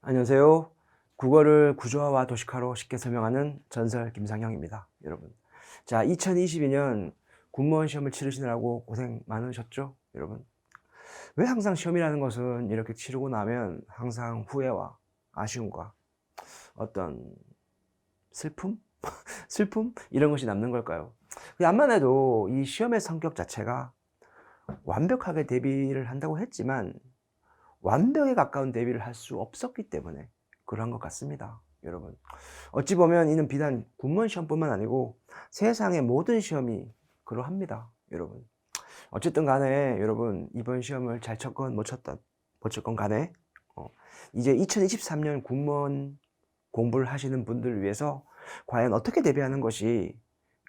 안녕하세요. 국어를 구조화와 도식화로 쉽게 설명하는 전설 김상형입니다. 여러분. 자, 2022년 공무원 시험을 치르시느라고 고생 많으셨죠? 여러분. 왜 항상 시험이라는 것은 이렇게 치르고 나면 항상 후회와 아쉬움과 어떤 슬픔? 슬픔? 이런 것이 남는 걸까요? 암만 해도 이 시험의 성격 자체가 완벽하게 대비를 한다고 했지만 완벽에 가까운 대비를 할 수 없었기 때문에 그러한 것 같습니다. 여러분. 어찌 보면 이는 비단 군무원 시험뿐만 아니고 세상의 모든 시험이 그러합니다. 여러분. 어쨌든 간에 여러분 이번 시험을 잘 쳤건 못 쳤건 간에 이제 2023년 군무원 공부를 하시는 분들을 위해서 과연 어떻게 대비하는 것이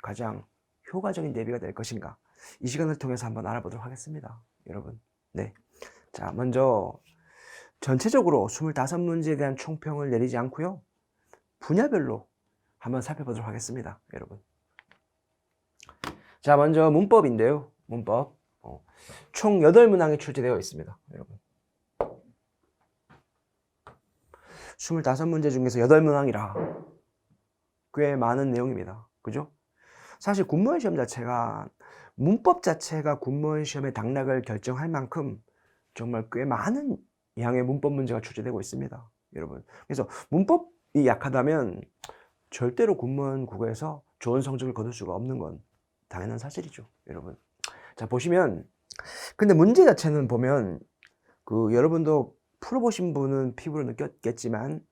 가장 효과적인 대비가 될 것인가, 이 시간을 통해서 한번 알아보도록 하겠습니다. 여러분. 네. 자, 먼저 전체적으로 25문제에 대한 총평을 내리지 않고요, 분야별로 한번 살펴보도록 하겠습니다. 여러분. 자, 먼저 문법인데요. 문법. 총 8문항이 출제되어 있습니다. 여러분. 25문제 중에서 8문항이라 꽤 많은 내용입니다. 그죠? 사실 군무원 시험 자체가, 문법 자체가 군무원 시험의 당락을 결정할 만큼 정말 꽤 많은 양의 문법 문제가 출제되고 있습니다. 여러분. 그래서 문법이 약하다면 절대로 군무원 국어에서 좋은 성적을 거둘 수가 없는 건 당연한 사실이죠. 여러분. 자, 보시면, 근데 문제 자체는 보면 여러분도 풀어보신 분은 피부로 느꼈겠지만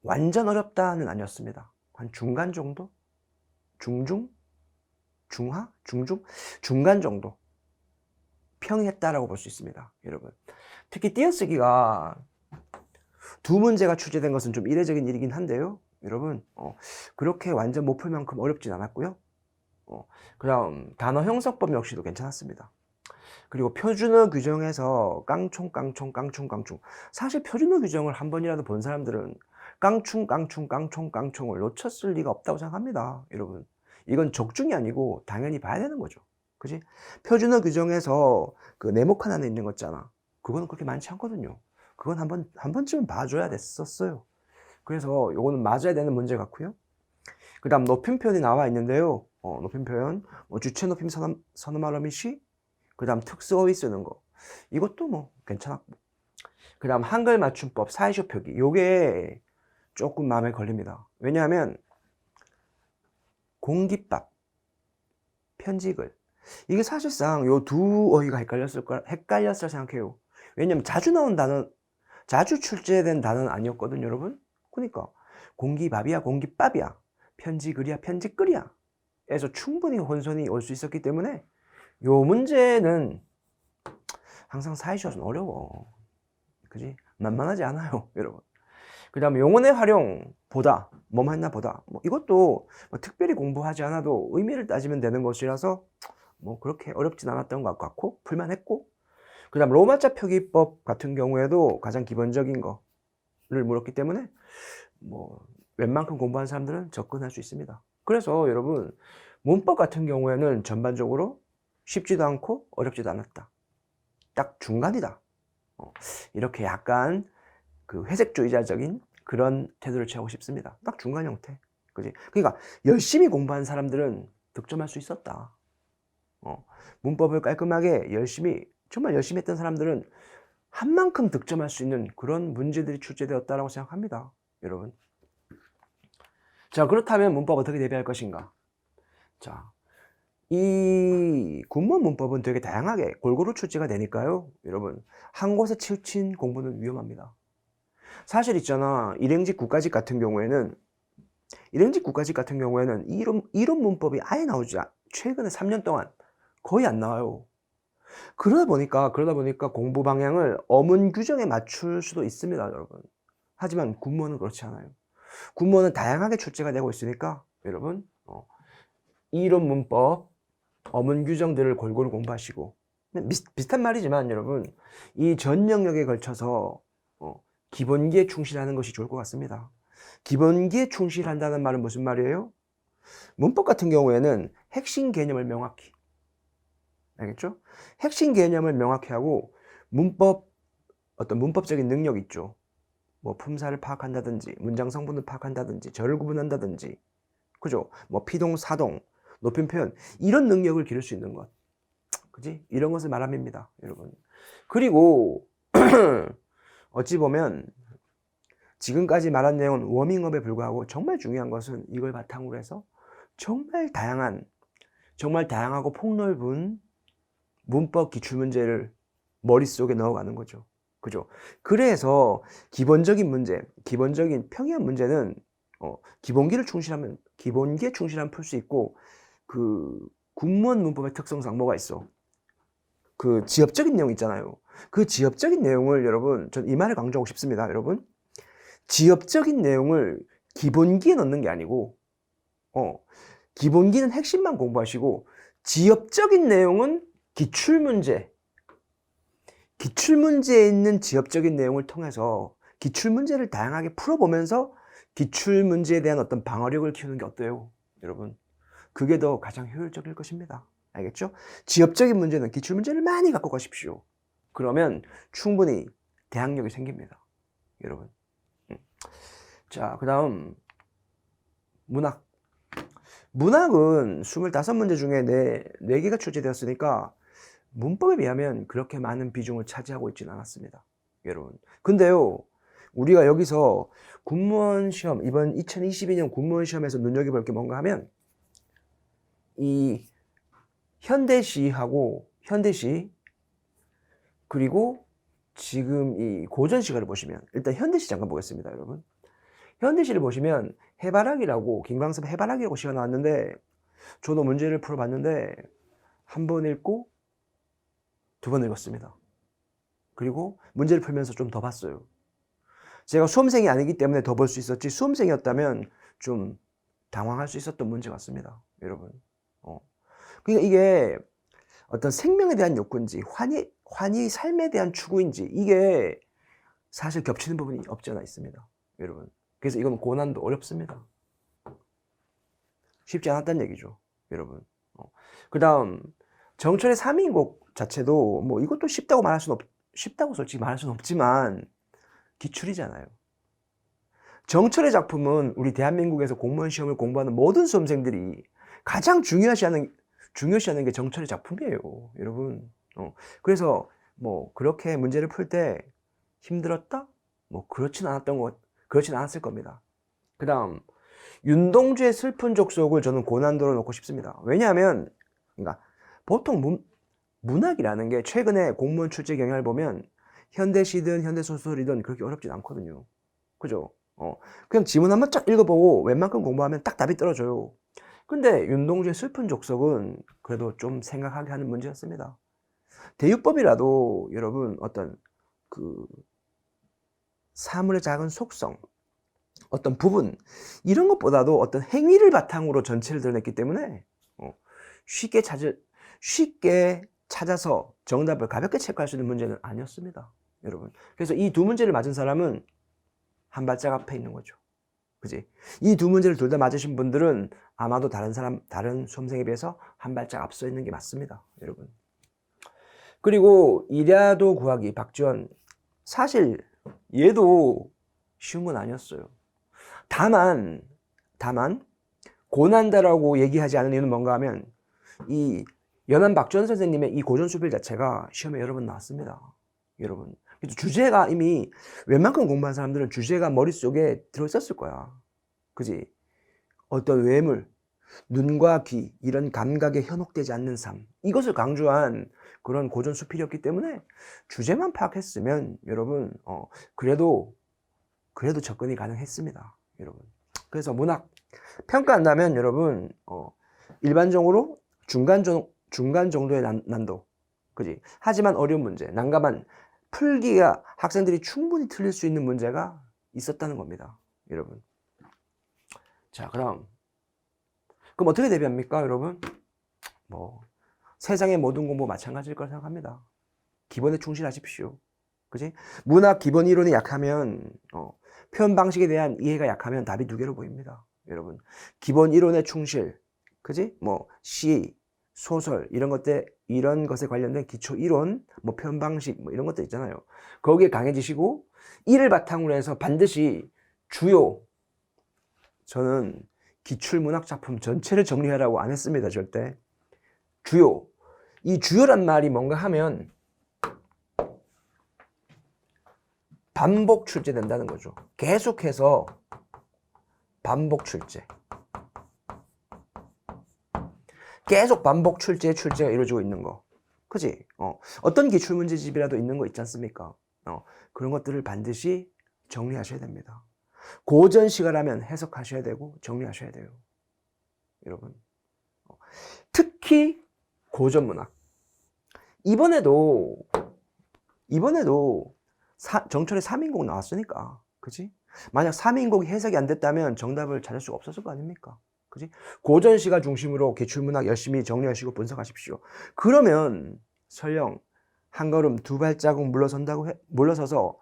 완전 어렵다는 아니었습니다. 한 중간 정도? 중중? 중하? 중중? 중간 정도 평이했다라고 볼 수 있습니다. 여러분. 특히 띄어쓰기가 2문제가 출제된 것은 좀 이례적인 일이긴 한데요. 여러분, 그렇게 완전 못 풀 만큼 어렵진 않았고요. 그 다음 단어 형성법 역시도 괜찮았습니다. 그리고 표준어 규정에서 깡총. 사실 표준어 규정을 한 번이라도 본 사람들은 깡총을 놓쳤을 리가 없다고 생각합니다. 여러분. 이건 적중이 아니고 당연히 봐야 되는 거죠. 그지? 표준어 규정에서 그 네모 칸 안에 있는 거 있잖아. 그거는 그렇게 많지 않거든요. 그건 한 번쯤은 봐줘야 됐었어요. 그래서 요거는 맞아야 되는 문제 같고요. 그 다음 높임 표현이 나와 있는데요. 높임 표현, 주체 높임 선어말어미 시, 그 다음 특수어휘 쓰는 거, 이것도 뭐 괜찮았고, 그 다음 한글 맞춤법, 사이쇼 표기, 요게 조금 마음에 걸립니다. 왜냐하면 공깃밥, 편지글, 이게 사실상 요 두 어휘가 헷갈렸을 생각해요. 왜냐면 자주 나온 단어, 자주 출제된 단어는 아니었거든요, 여러분. 그러니까 공기밥이야, 공깃밥이야, 편지글이야, 편지글이야 에서 충분히 혼선이 올 수 있었기 때문에 요 문제는 항상 사이쇼는 어려워. 그지? 만만하지 않아요, 여러분. 그 다음에 용언의 활용, 보다, 뭐뭐 했나 보다. 뭐 이것도 뭐 특별히 공부하지 않아도 의미를 따지면 되는 것이라서 뭐 그렇게 어렵진 않았던 것 같고, 풀만했고. 그 다음 로마자 표기법 같은 경우에도 가장 기본적인 거를 물었기 때문에 뭐 웬만큼 공부한 사람들은 접근할 수 있습니다. 그래서 여러분, 문법 같은 경우에는 전반적으로 쉽지도 않고 어렵지도 않았다. 딱 중간이다. 이렇게 약간 그 회색조이자적인 그런 태도를 취하고 싶습니다. 딱 중간 형태. 그지? 그러니까 열심히 공부한 사람들은 득점할 수 있었다. 문법을 깔끔하게 정말 열심히 했던 사람들은 한 만큼 득점할 수 있는 그런 문제들이 출제되었다고 생각합니다. 여러분. 자, 그렇다면 문법 어떻게 대비할 것인가? 자, 이 군무원 문법은 되게 다양하게 골고루 출제가 되니까요. 여러분, 한 곳에 치우친 공부는 위험합니다. 사실 있잖아, 일행직 국가직 같은 경우에는 이론 문법이 아예 나오지 최근에 3년 동안 거의 안 나와요. 그러다 보니까 공부 방향을 어문 규정에 맞출 수도 있습니다, 여러분. 하지만 군무원은 그렇지 않아요. 군무원은 다양하게 출제가 되고 있으니까 여러분, 이론 문법, 어문 규정들을 골고루 공부하시고, 비슷한 말이지만 여러분, 이 전 영역에 걸쳐서 기본기에 충실하는 것이 좋을 것 같습니다. 기본기에 충실한다는 말은 무슨 말이에요? 문법 같은 경우에는 핵심 개념을 명확히, 알겠죠? 핵심 개념을 명확히 하고 어떤 문법적인 능력 있죠. 뭐 품사를 파악한다든지, 문장 성분을 파악한다든지, 절을 구분한다든지, 그죠? 뭐 피동, 사동, 높임 표현, 이런 능력을 기를 수 있는 것. 그지? 이런 것을 말합니다, 여러분. 그리고, 어찌 보면, 지금까지 말한 내용은 워밍업에 불과하고, 정말 중요한 것은 이걸 바탕으로 해서 정말 다양하고 폭넓은 문법 기출문제를 머릿속에 넣어가는 거죠. 그죠? 그래서 기본적인 문제, 기본적인 평이한 문제는 기본기에 충실하면 풀 수 있고, 그 국문 문법의 특성상 뭐가 있어? 그 지엽적인 내용 있잖아요. 그 지엽적인 내용을 여러분, 전 이 말을 강조하고 싶습니다, 여러분. 지엽적인 내용을 기본기에 넣는 게 아니고, 기본기는 핵심만 공부하시고, 지엽적인 내용은 기출문제에 있는 지엽적인 내용을 통해서 기출문제를 다양하게 풀어보면서 기출문제에 대한 어떤 방어력을 키우는 게 어때요, 여러분? 그게 더 가장 효율적일 것입니다. 알겠죠? 지엽적인 문제는 기출문제를 많이 갖고 가십시오. 그러면 충분히 대항력이 생깁니다, 여러분. 자, 그 다음 문학. 문학은 25문제 중에 4개가 출제되었으니까 문법에 비하면 그렇게 많은 비중을 차지하고 있지는 않았습니다, 여러분. 근데요, 우리가 여기서 군무원 시험, 이번 2022년 군무원 시험에서 눈여겨볼 게 뭔가 하면, 이 현대시하고 현대시, 그리고 지금 이 고전시가를 보시면, 일단 현대시 잠깐 보겠습니다, 여러분. 현대시를 보시면 해바라기라고, 김광섭 해바라기라고 시가 나왔는데, 저도 문제를 풀어봤는데 한 번 읽고 2번 읽었습니다. 그리고 문제를 풀면서 좀 더 봤어요. 제가 수험생이 아니기 때문에 더 볼 수 있었지, 수험생이었다면 좀 당황할 수 있었던 문제 같습니다, 여러분. 그러니까 이게 어떤 생명에 대한 욕구인지 환희 삶에 대한 추구인지, 이게 사실 겹치는 부분이 없지 않아 있습니다, 여러분. 그래서 이건 고난도 어렵습니다. 쉽지 않았다는 얘기죠, 여러분. 그 다음 정철의 3인곡 자체도 뭐 이것도 쉽다고 솔직히 말할 수는 없지만 기출이잖아요. 정철의 작품은 우리 대한민국에서 공무원 시험을 공부하는 모든 수험생들이 가장 중요시하는 게 정철의 작품이에요, 여러분. 그래서 뭐 그렇게 문제를 풀 때 힘들었다? 뭐 그렇진 않았을 겁니다. 그 다음 윤동주의 슬픈 족속을 저는 고난도로 놓고 싶습니다. 왜냐하면 그러니까 보통 문학이라는 게 최근에 공무원 출제 경향을 보면 현대시든 현대소설이든 그렇게 어렵진 않거든요. 그죠? 그냥 지문 한번 쫙 읽어보고 웬만큼 공부하면 딱 답이 떨어져요. 근데 윤동주의 슬픈 족속은 그래도 좀 생각하게 하는 문제였습니다. 대유법이라도 여러분 어떤 그 사물의 작은 속성, 어떤 부분, 이런 것보다도 어떤 행위를 바탕으로 전체를 드러냈기 때문에 쉽게 찾아서 정답을 가볍게 체크할 수 있는 문제는 아니었습니다, 여러분. 그래서 이 2문제를 맞은 사람은 한 발짝 앞에 있는 거죠. 그지? 이 2문제를 둘 다 맞으신 분들은 아마도 다른 수험생에 비해서 한 발짝 앞서 있는 게 맞습니다, 여러분. 그리고 이랴도 구하기 박지원, 사실 얘도 쉬운 건 아니었어요. 다만 고난다라고 얘기하지 않은 이유는 뭔가 하면 이 연암 박지원 선생님의 이 고전수필 자체가 시험에 여러 번 나왔습니다, 여러분. 그래서 주제가 이미 웬만큼 공부한 사람들은 주제가 머릿속에 들어있었을 거야. 그지? 어떤 외물, 눈과 귀, 이런 감각에 현혹되지 않는 삶, 이것을 강조한 그런 고전수필이었기 때문에 주제만 파악했으면 여러분 그래도 접근이 가능했습니다, 여러분. 그래서 문학 평가한다면 여러분 일반적으로 중간 정도의 난도, 그지? 하지만 어려운 문제, 난감한 풀기가 학생들이 충분히 틀릴 수 있는 문제가 있었다는 겁니다, 여러분. 자, 그럼 어떻게 대비합니까, 여러분? 뭐 세상의 모든 공부 마찬가지일 거라 생각합니다. 기본에 충실하십시오, 그지? 문학 기본 이론이 약하면 표현 방식에 대한 이해가 약하면 답이 2개로 보입니다, 여러분. 기본 이론에 충실, 그지? 뭐 시, 소설 이런 것들 이런 것에 관련된 기초 이론, 뭐 표현 방식, 뭐 이런 것들 있잖아요. 거기에 강해지시고, 이를 바탕으로 해서 반드시 주요, 저는 기출문학 작품 전체를 정리하라고 안 했습니다, 절대. 주요. 이 주요란 말이 뭔가 하면 반복 출제된다는 거죠. 계속해서 반복 출제. 계속 반복 출제가 이루어지고 있는 거. 그지? 어떤 기출문제집이라도 있는 거 있지 않습니까? 그런 것들을 반드시 정리하셔야 됩니다. 고전 시가라면 해석하셔야 되고 정리하셔야 돼요. 여러분. 특히 고전 문학. 이번에도 정철의 3인곡 나왔으니까. 그지? 만약 3인곡이 해석이 안 됐다면 정답을 찾을 수가 없었을 거 아닙니까? 그지? 고전 시가 중심으로 기출문학 열심히 정리하시고 분석하십시오. 그러면 설령 한 걸음 두 발자국 물러서서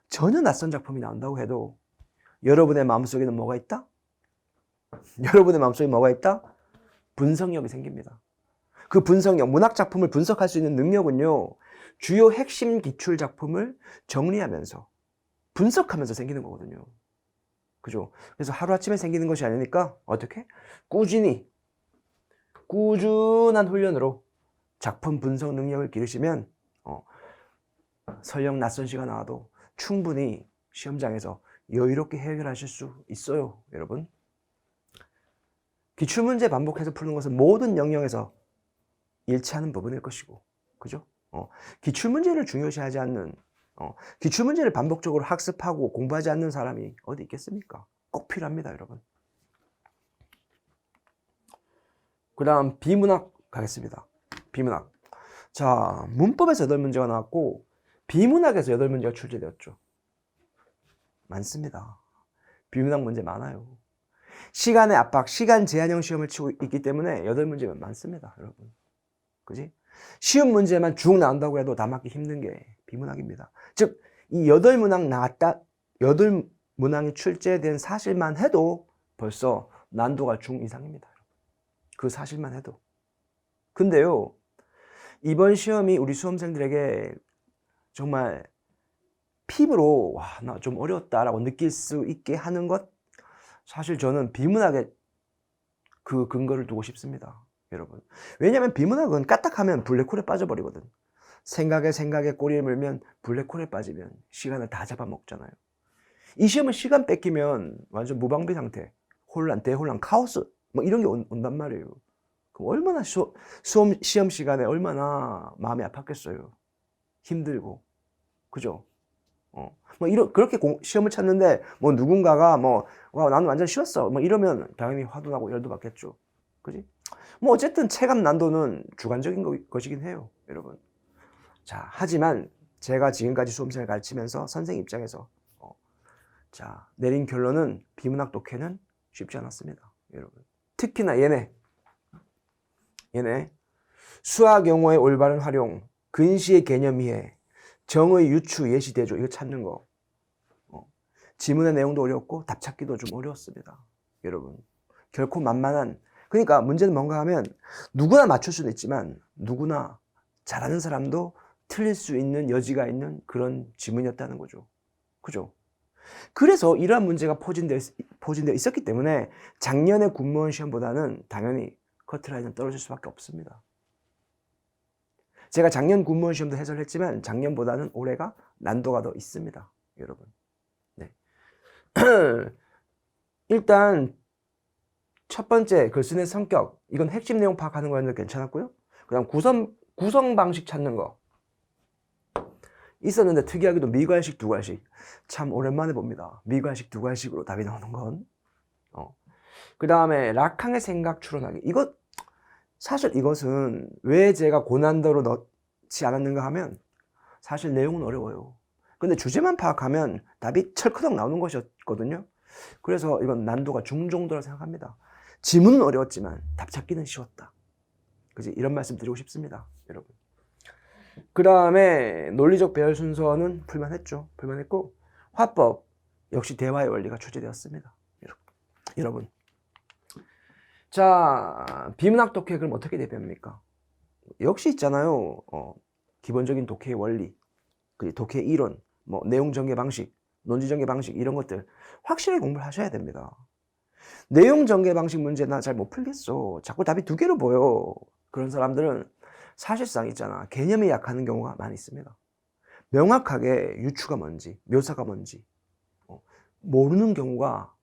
전혀 낯선 작품이 나온다고 해도 여러분의 마음속에는 뭐가 있다? 여러분의 마음속에 뭐가 있다? 분석력이 생깁니다. 그 분석력, 문학 작품을 분석할 수 있는 능력은요, 주요 핵심 기출 작품을 정리하면서 분석하면서 생기는 거거든요. 그죠? 그래서 하루아침에 생기는 것이 아니니까 어떻게? 꾸준한 훈련으로 작품 분석 능력을 기르시면 설령 낯선 시가 나와도 충분히 시험장에서 여유롭게 해결하실 수 있어요, 여러분. 기출문제 반복해서 푸는 것은 모든 영역에서 일치하는 부분일 것이고, 그죠? 기출문제를 중요시하지 않는, 기출문제를 반복적으로 학습하고 공부하지 않는 사람이 어디 있겠습니까? 꼭 필요합니다, 여러분. 그 다음 비문학 가겠습니다. 비문학. 자, 문법에서 8문제가 나왔고 비문학에서 8문제가 출제되었죠. 많습니다. 비문학 문제 많아요. 시간의 압박, 시간 제한형 시험을 치고 있기 때문에 8문제면 많습니다, 여러분. 그지? 쉬운 문제만 쭉 나온다고 해도 다 맞기 힘든 게 비문학입니다. 즉, 이 8문항 나왔다, 8문항이 출제된 사실만 해도 벌써 난도가 중 이상입니다. 그 사실만 해도. 근데요, 이번 시험이 우리 수험생들에게 정말 피부로 와, 나 좀 어려웠다라고 느낄 수 있게 하는 것, 사실 저는 비문학에 그 근거를 두고 싶습니다, 여러분. 왜냐하면 비문학은 까딱하면 블랙홀에 빠져버리거든. 생각에 꼬리를 물면 블랙홀에 빠지면 시간을 다 잡아먹잖아요. 이 시험은 시간 뺏기면 완전 무방비 상태, 혼란, 대혼란, 카오스 뭐 이런 게 온단 말이에요. 그럼 얼마나 시험 시간에 얼마나 마음이 아팠겠어요. 힘들고, 그죠? 뭐 그렇게 시험을 쳤는데 뭐 누군가가 와, 나는 완전 쉬웠어 뭐 이러면 당연히 화도 나고 열도 받겠죠. 그지? 뭐 어쨌든 체감 난도는 주관적인 것이긴 해요, 여러분. 자, 하지만 제가 지금까지 수험생을 가르치면서 선생 입장에서 자, 내린 결론은 비문학 독해는 쉽지 않았습니다, 여러분. 특히나 얘네 수학 용어의 올바른 활용, 근시의 개념 이해, 정의 유추, 예시 대조 이거 찾는 거. 지문의 내용도 어렵고 답 찾기도 좀 어려웠습니다, 여러분. 결코 만만한. 그러니까 문제는 뭔가 하면 누구나 맞출 수도 있지만 누구나 잘하는 사람도 틀릴 수 있는 여지가 있는 그런 지문이었다는 거죠. 그죠? 그래서 이러한 문제가 포진되어 있었기 때문에 작년의 군무원 시험보다는 당연히 커트라인은 떨어질 수밖에 없습니다. 제가 작년 군무원 시험도 해설을 했지만 작년보다는 올해가 난도가 더 있습니다, 여러분. 네. 일단 첫 번째 글쓴이의 성격, 이건 핵심 내용 파악하는 거였는데 괜찮았고요. 그 다음 구성 방식 찾는 거 있었는데 특이하게도 미괄식, 두괄식. 참 오랜만에 봅니다. 미괄식, 두괄식으로 답이 나오는 건. 그 다음에 락항의 생각 추론하기. 사실 이것은 왜 제가 고난도로 넣지 않았는가 하면 사실 내용은 어려워요. 근데 주제만 파악하면 답이 철커덕 나오는 것이었거든요. 그래서 이건 난도가 중정도라 생각합니다. 지문은 어려웠지만 답 찾기는 쉬웠다. 그지? 이런 말씀 드리고 싶습니다, 여러분. 그 다음에 논리적 배열 순서는 풀만했죠. 풀만했고 화법 역시 대화의 원리가 출제되었습니다, 여러분. 자, 비문학 독해 그럼 어떻게 대비합니까? 역시 있잖아요. 기본적인 독해의 원리, 그 독해의 이론, 뭐 내용 전개 방식, 논지 전개 방식 이런 것들 확실하게 공부를 하셔야 됩니다. 내용 전개 방식 문제 나 잘 못 풀겠어. 자꾸 답이 두 개로 보여. 그런 사람들은 사실상 있잖아. 개념이 약하는 경우가 많이 있습니다. 명확하게 유추가 뭔지, 묘사가 뭔지 모르는 경우가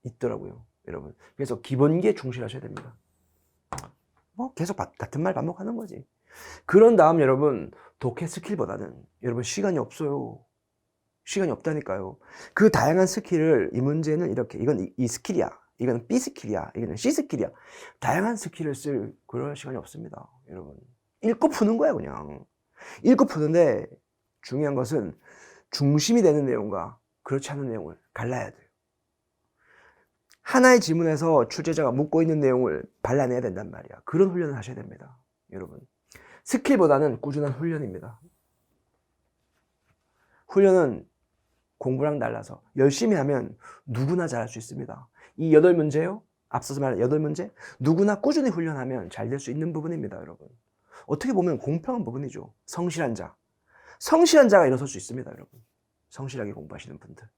있더라고요, 여러분. 그래서 기본기에 충실하셔야 됩니다. 계속 같은 말 반복하는 거지. 그런 다음 여러분, 독해 스킬보다는 여러분 시간이 없어요. 시간이 없다니까요. 그 다양한 스킬을 이 문제는 이렇게 이건 이 스킬이야. 이건 B 스킬이야. 이거는 C 스킬이야. 다양한 스킬을 쓸 그럴 시간이 없습니다, 여러분. 읽고 푸는 거야, 그냥. 읽고 푸는데 중요한 것은 중심이 되는 내용과 그렇지 않은 내용을 갈라야 돼요. 하나의 지문에서 출제자가 묻고 있는 내용을 발라내야 된단 말이야. 그런 훈련을 하셔야 됩니다, 여러분. 스킬보다는 꾸준한 훈련입니다. 훈련은 공부랑 달라서 열심히 하면 누구나 잘할 수 있습니다. 이 8문제요. 앞서서 말한 8문제 누구나 꾸준히 훈련하면 잘 될 수 있는 부분입니다, 여러분. 어떻게 보면 공평한 부분이죠. 성실한 자가 일어설 수 있습니다, 여러분. 성실하게 공부하시는 분들.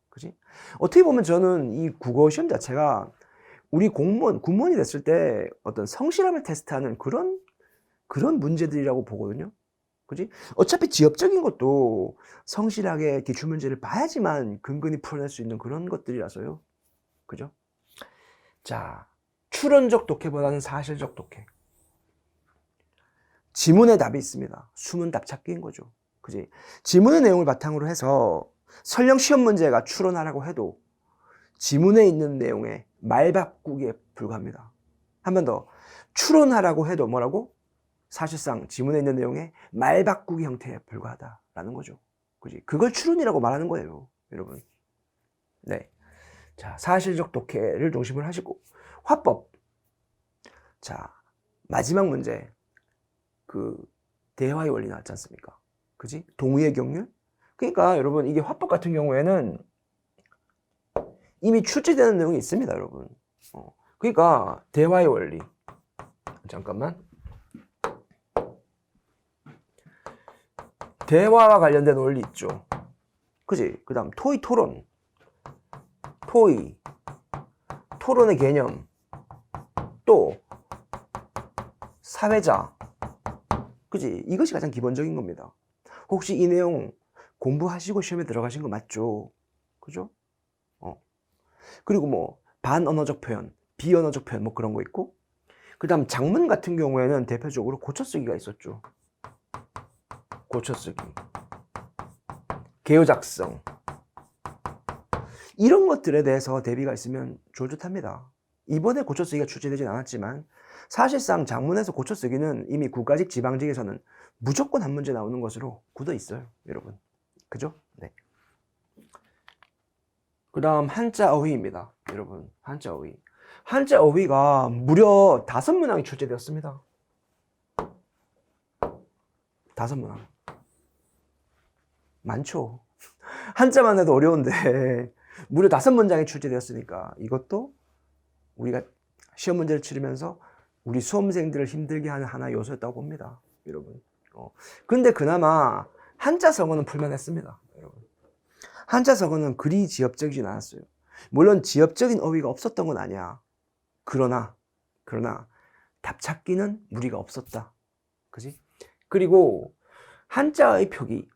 그지? 어떻게 보면 저는 이 국어 시험 자체가 우리 군무원이 됐을 때 어떤 성실함을 테스트하는 그런 문제들이라고 보거든요. 그지? 어차피 지엽적인 것도 성실하게 기출문제를 봐야지만 근근히 풀어낼 수 있는 그런 것들이라서요. 그죠? 자, 추론적 독해보다는 사실적 독해. 지문에 답이 있습니다. 숨은 답 찾기인 거죠. 그지? 지문의 내용을 바탕으로 해서 설령 시험 문제가 추론하라고 해도 지문에 있는 내용의 말 바꾸기에 불과합니다. 한 번 더. 추론하라고 해도 뭐라고? 사실상 지문에 있는 내용의 말 바꾸기 형태에 불과하다라는 거죠. 그지? 그걸 추론이라고 말하는 거예요, 여러분. 네. 자, 사실적 독해를 중심으로 하시고 화법. 자, 마지막 문제. 그 대화의 원리 나왔지 않습니까? 그지? 동의의 경륜? 그러니까 여러분 이게 화법 같은 경우에는 이미 출제되는 내용이 있습니다, 여러분. 그러니까 대화의 원리. 잠깐만. 대화와 관련된 원리 있죠. 그지? 그 다음 토의 토론. 토론의 개념. 또 사회자. 그지? 이것이 가장 기본적인 겁니다. 혹시 이 내용 공부하시고 시험에 들어가신 거 맞죠? 그죠? 그리고 뭐 반언어적 표현, 비언어적 표현 뭐 그런 거 있고, 그 다음 작문 같은 경우에는 대표적으로 고쳐쓰기가 있었죠. 고쳐쓰기, 개요작성, 이런 것들에 대해서 대비가 있으면 좋을듯합니다. 이번에 고쳐쓰기가 출제되진 않았지만 사실상 작문에서 고쳐쓰기는 이미 국가직 지방직에서는 무조건 한 문제 나오는 것으로 굳어 있어요, 여러분. 그죠? 네. 그 다음 한자 어휘입니다, 여러분. 한자 어휘. 한자 어휘가 무려 5문항이 출제되었습니다. 5문항. 많죠. 한자만 해도 어려운데 무려 5문장이 출제되었으니까 이것도 우리가 시험 문제를 치르면서 우리 수험생들을 힘들게 하는 하나의 요소였다고 봅니다, 여러분. 근데 그나마 한자 성어는 풀만했습니다, 여러분. 한자 성어는 그리 지엽적이진 않았어요. 물론 지엽적인 어휘가 없었던 건 아니야. 그러나 답 찾기는 무리가 없었다. 그지? 그리고 한자의 표기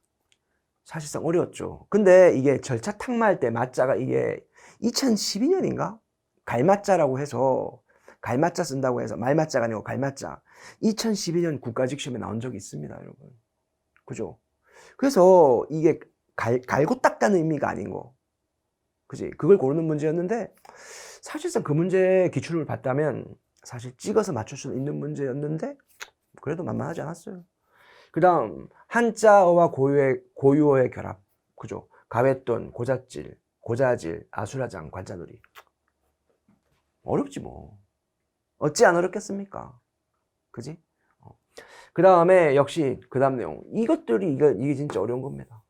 사실상 어려웠죠. 근데 이게 절차 탁마할 때 맞자가 이게 2012년인가? 갈맞자라고 해서 갈맞자 쓴다고 해서 말맞자가 아니고 갈맞자 2012년 국가직 시험에 나온 적이 있습니다, 여러분. 그죠? 그래서 이게 갈고 닦다는 의미가 아닌 거. 그지? 그걸 고르는 문제였는데 사실상 그 문제의 기출을 봤다면 사실 찍어서 맞출 수 있는 문제였는데 그래도 만만하지 않았어요. 그 다음 한자어와 고유어의 결합. 그죠? 가외돈, 고자질, 아수라장, 관자놀이. 어렵지 뭐. 어찌 안 어렵겠습니까? 그지? 그 다음에 역시 그 다음 내용. 이게 진짜 어려운 겁니다.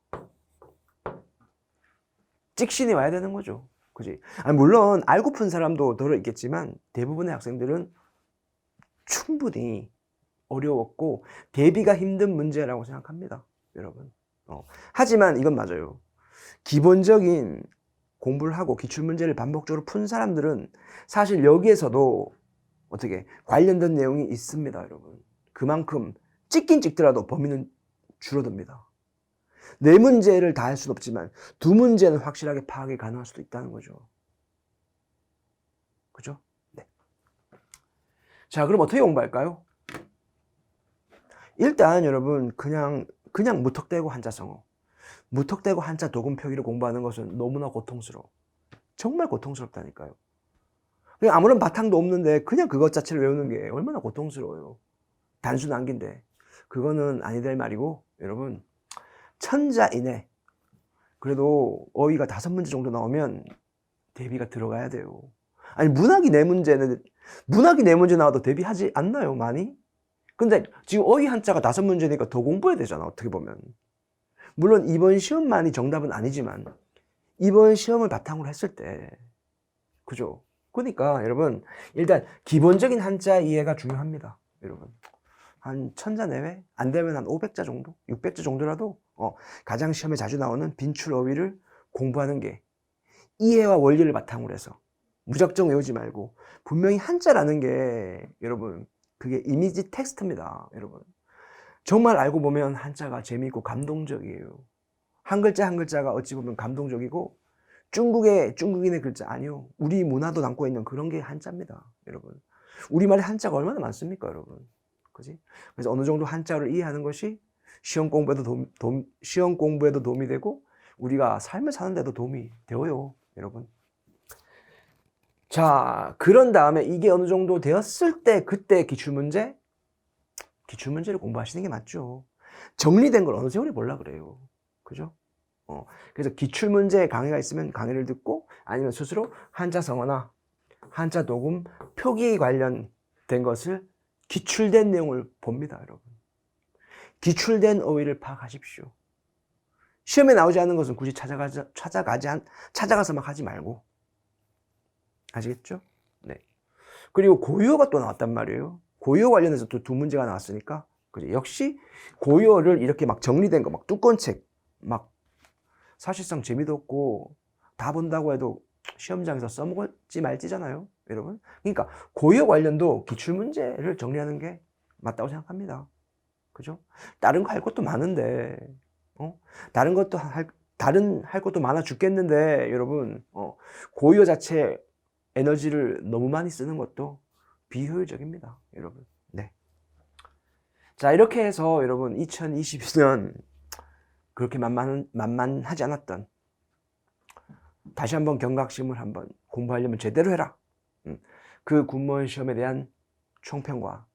찍신이 와야 되는 거죠. 그지? 물론 알고 푼 사람도 덜어 있겠지만 대부분의 학생들은 충분히 어려웠고 대비가 힘든 문제라고 생각합니다, 여러분. 하지만 이건 맞아요. 기본적인 공부를 하고 기출문제를 반복적으로 푼 사람들은 사실 여기에서도 어떻게 관련된 내용이 있습니다, 여러분. 그만큼 찍긴 찍더라도 범위는 줄어듭니다. 네 문제를 다 할 수는 없지만 두 문제는 확실하게 파악이 가능할 수도 있다는 거죠. 그죠? 네. 자, 그럼 어떻게 공부할까요? 일단 여러분 그냥 무턱대고 한자성어, 무턱대고 한자 도금 표기를 공부하는 것은 너무나 고통스러워. 정말 고통스럽다니까요. 그냥 아무런 바탕도 없는데 그냥 그것 자체를 외우는 게 얼마나 고통스러워요. 단순 암기인데. 그거는 아니될 말이고, 여러분 천자 이내, 그래도 어휘가 5문제 정도 나오면 대비가 들어가야 돼요. 아니 문학이 4문제 나와도 대비하지 않나요, 많이? 근데 지금 어휘 한자가 5문제니까 더 공부해야 되잖아, 어떻게 보면. 물론 이번 시험만이 정답은 아니지만 이번 시험을 바탕으로 했을 때, 그죠? 그러니까 여러분 일단 기본적인 한자 이해가 중요합니다, 여러분. 한 1000자 내외? 안 되면 한 500자 정도? 600자 정도라도 가장 시험에 자주 나오는 빈출 어휘를 공부하는 게, 이해와 원리를 바탕으로 해서 무작정 외우지 말고 분명히 한자라는 게 여러분 그게 이미지 텍스트입니다, 여러분. 정말 알고 보면 한자가 재미있고 감동적이에요. 한 글자 한 글자가 어찌 보면 감동적이고 중국인의 글자 아니요. 우리 문화도 담고 있는 그런 게 한자입니다, 여러분. 우리말에 한자가 얼마나 많습니까, 여러분. 그지? 그래서 어느 정도 한자를 이해하는 것이 시험 공부에도 도움이 되고 우리가 삶을 사는 데도 도움이 되어요, 여러분. 자, 그런 다음에 이게 어느 정도 되었을 때 그때 기출문제를 공부하시는 게 맞죠. 정리된 걸 어느 세월이 몰라 그래요. 그죠? 그래서 기출문제 강의가 있으면 강의를 듣고 아니면 스스로 한자성어나 한자 도금 표기 관련된 것을 기출된 내용을 봅니다, 여러분. 기출된 어휘를 파악하십시오. 시험에 나오지 않는 것은 굳이 찾아가서 막 하지 말고. 아시겠죠? 네. 그리고 고유어가 또 나왔단 말이에요. 고유어 관련해서 또 2문제가 나왔으니까. 그죠? 역시 고유어를 이렇게 막 정리된 거, 막 두꺼운 책, 막 사실상 재미도 없고 다 본다고 해도 시험장에서 써먹을지 말지잖아요, 여러분. 그러니까 고유어 관련도 기출문제를 정리하는 게 맞다고 생각합니다. 그죠? 다른 거 할 것도 많은데, 다른 할 것도 많아 죽겠는데, 여러분, 고유어 자체 에너지를 너무 많이 쓰는 것도 비효율적입니다, 여러분. 네. 자, 이렇게 해서 여러분 2022년 그렇게 만만하지 않았던, 다시 한번 경각심을 한번 공부하려면 제대로 해라. 그 군무원 시험에 대한 총평과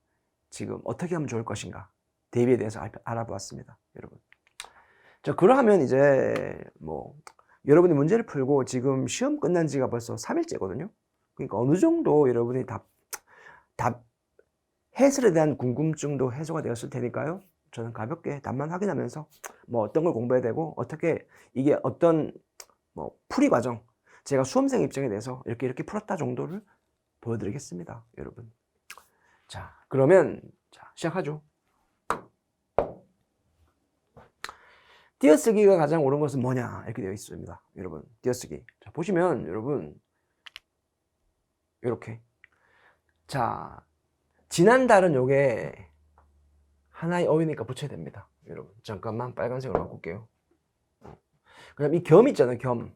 지금 어떻게 하면 좋을 것인가 대비에 대해서 알아보았습니다, 여러분. 자, 그러면 이제 여러분이 문제를 풀고 지금 시험 끝난 지가 벌써 3일째거든요. 그러니까 어느 정도 여러분이 해설에 대한 궁금증도 해소가 되었을 테니까요. 저는 가볍게 답만 확인하면서 어떤 걸 공부해야 되고 어떻게 이게 어떤 풀이 과정, 제가 수험생 입장에 대해서 이렇게 풀었다 정도를 보여드리겠습니다, 여러분. 자, 그러면 시작하죠. 띄어쓰기가 가장 옳은 것은 뭐냐 이렇게 되어 있습니다, 여러분. 띄어쓰기. 자, 보시면 여러분 이렇게, 자, 지난달은 요게 하나의 어휘니까 붙여야 됩니다, 여러분. 잠깐만 빨간색으로 바꿀게요. 그다음 이 겸 있잖아요, 겸.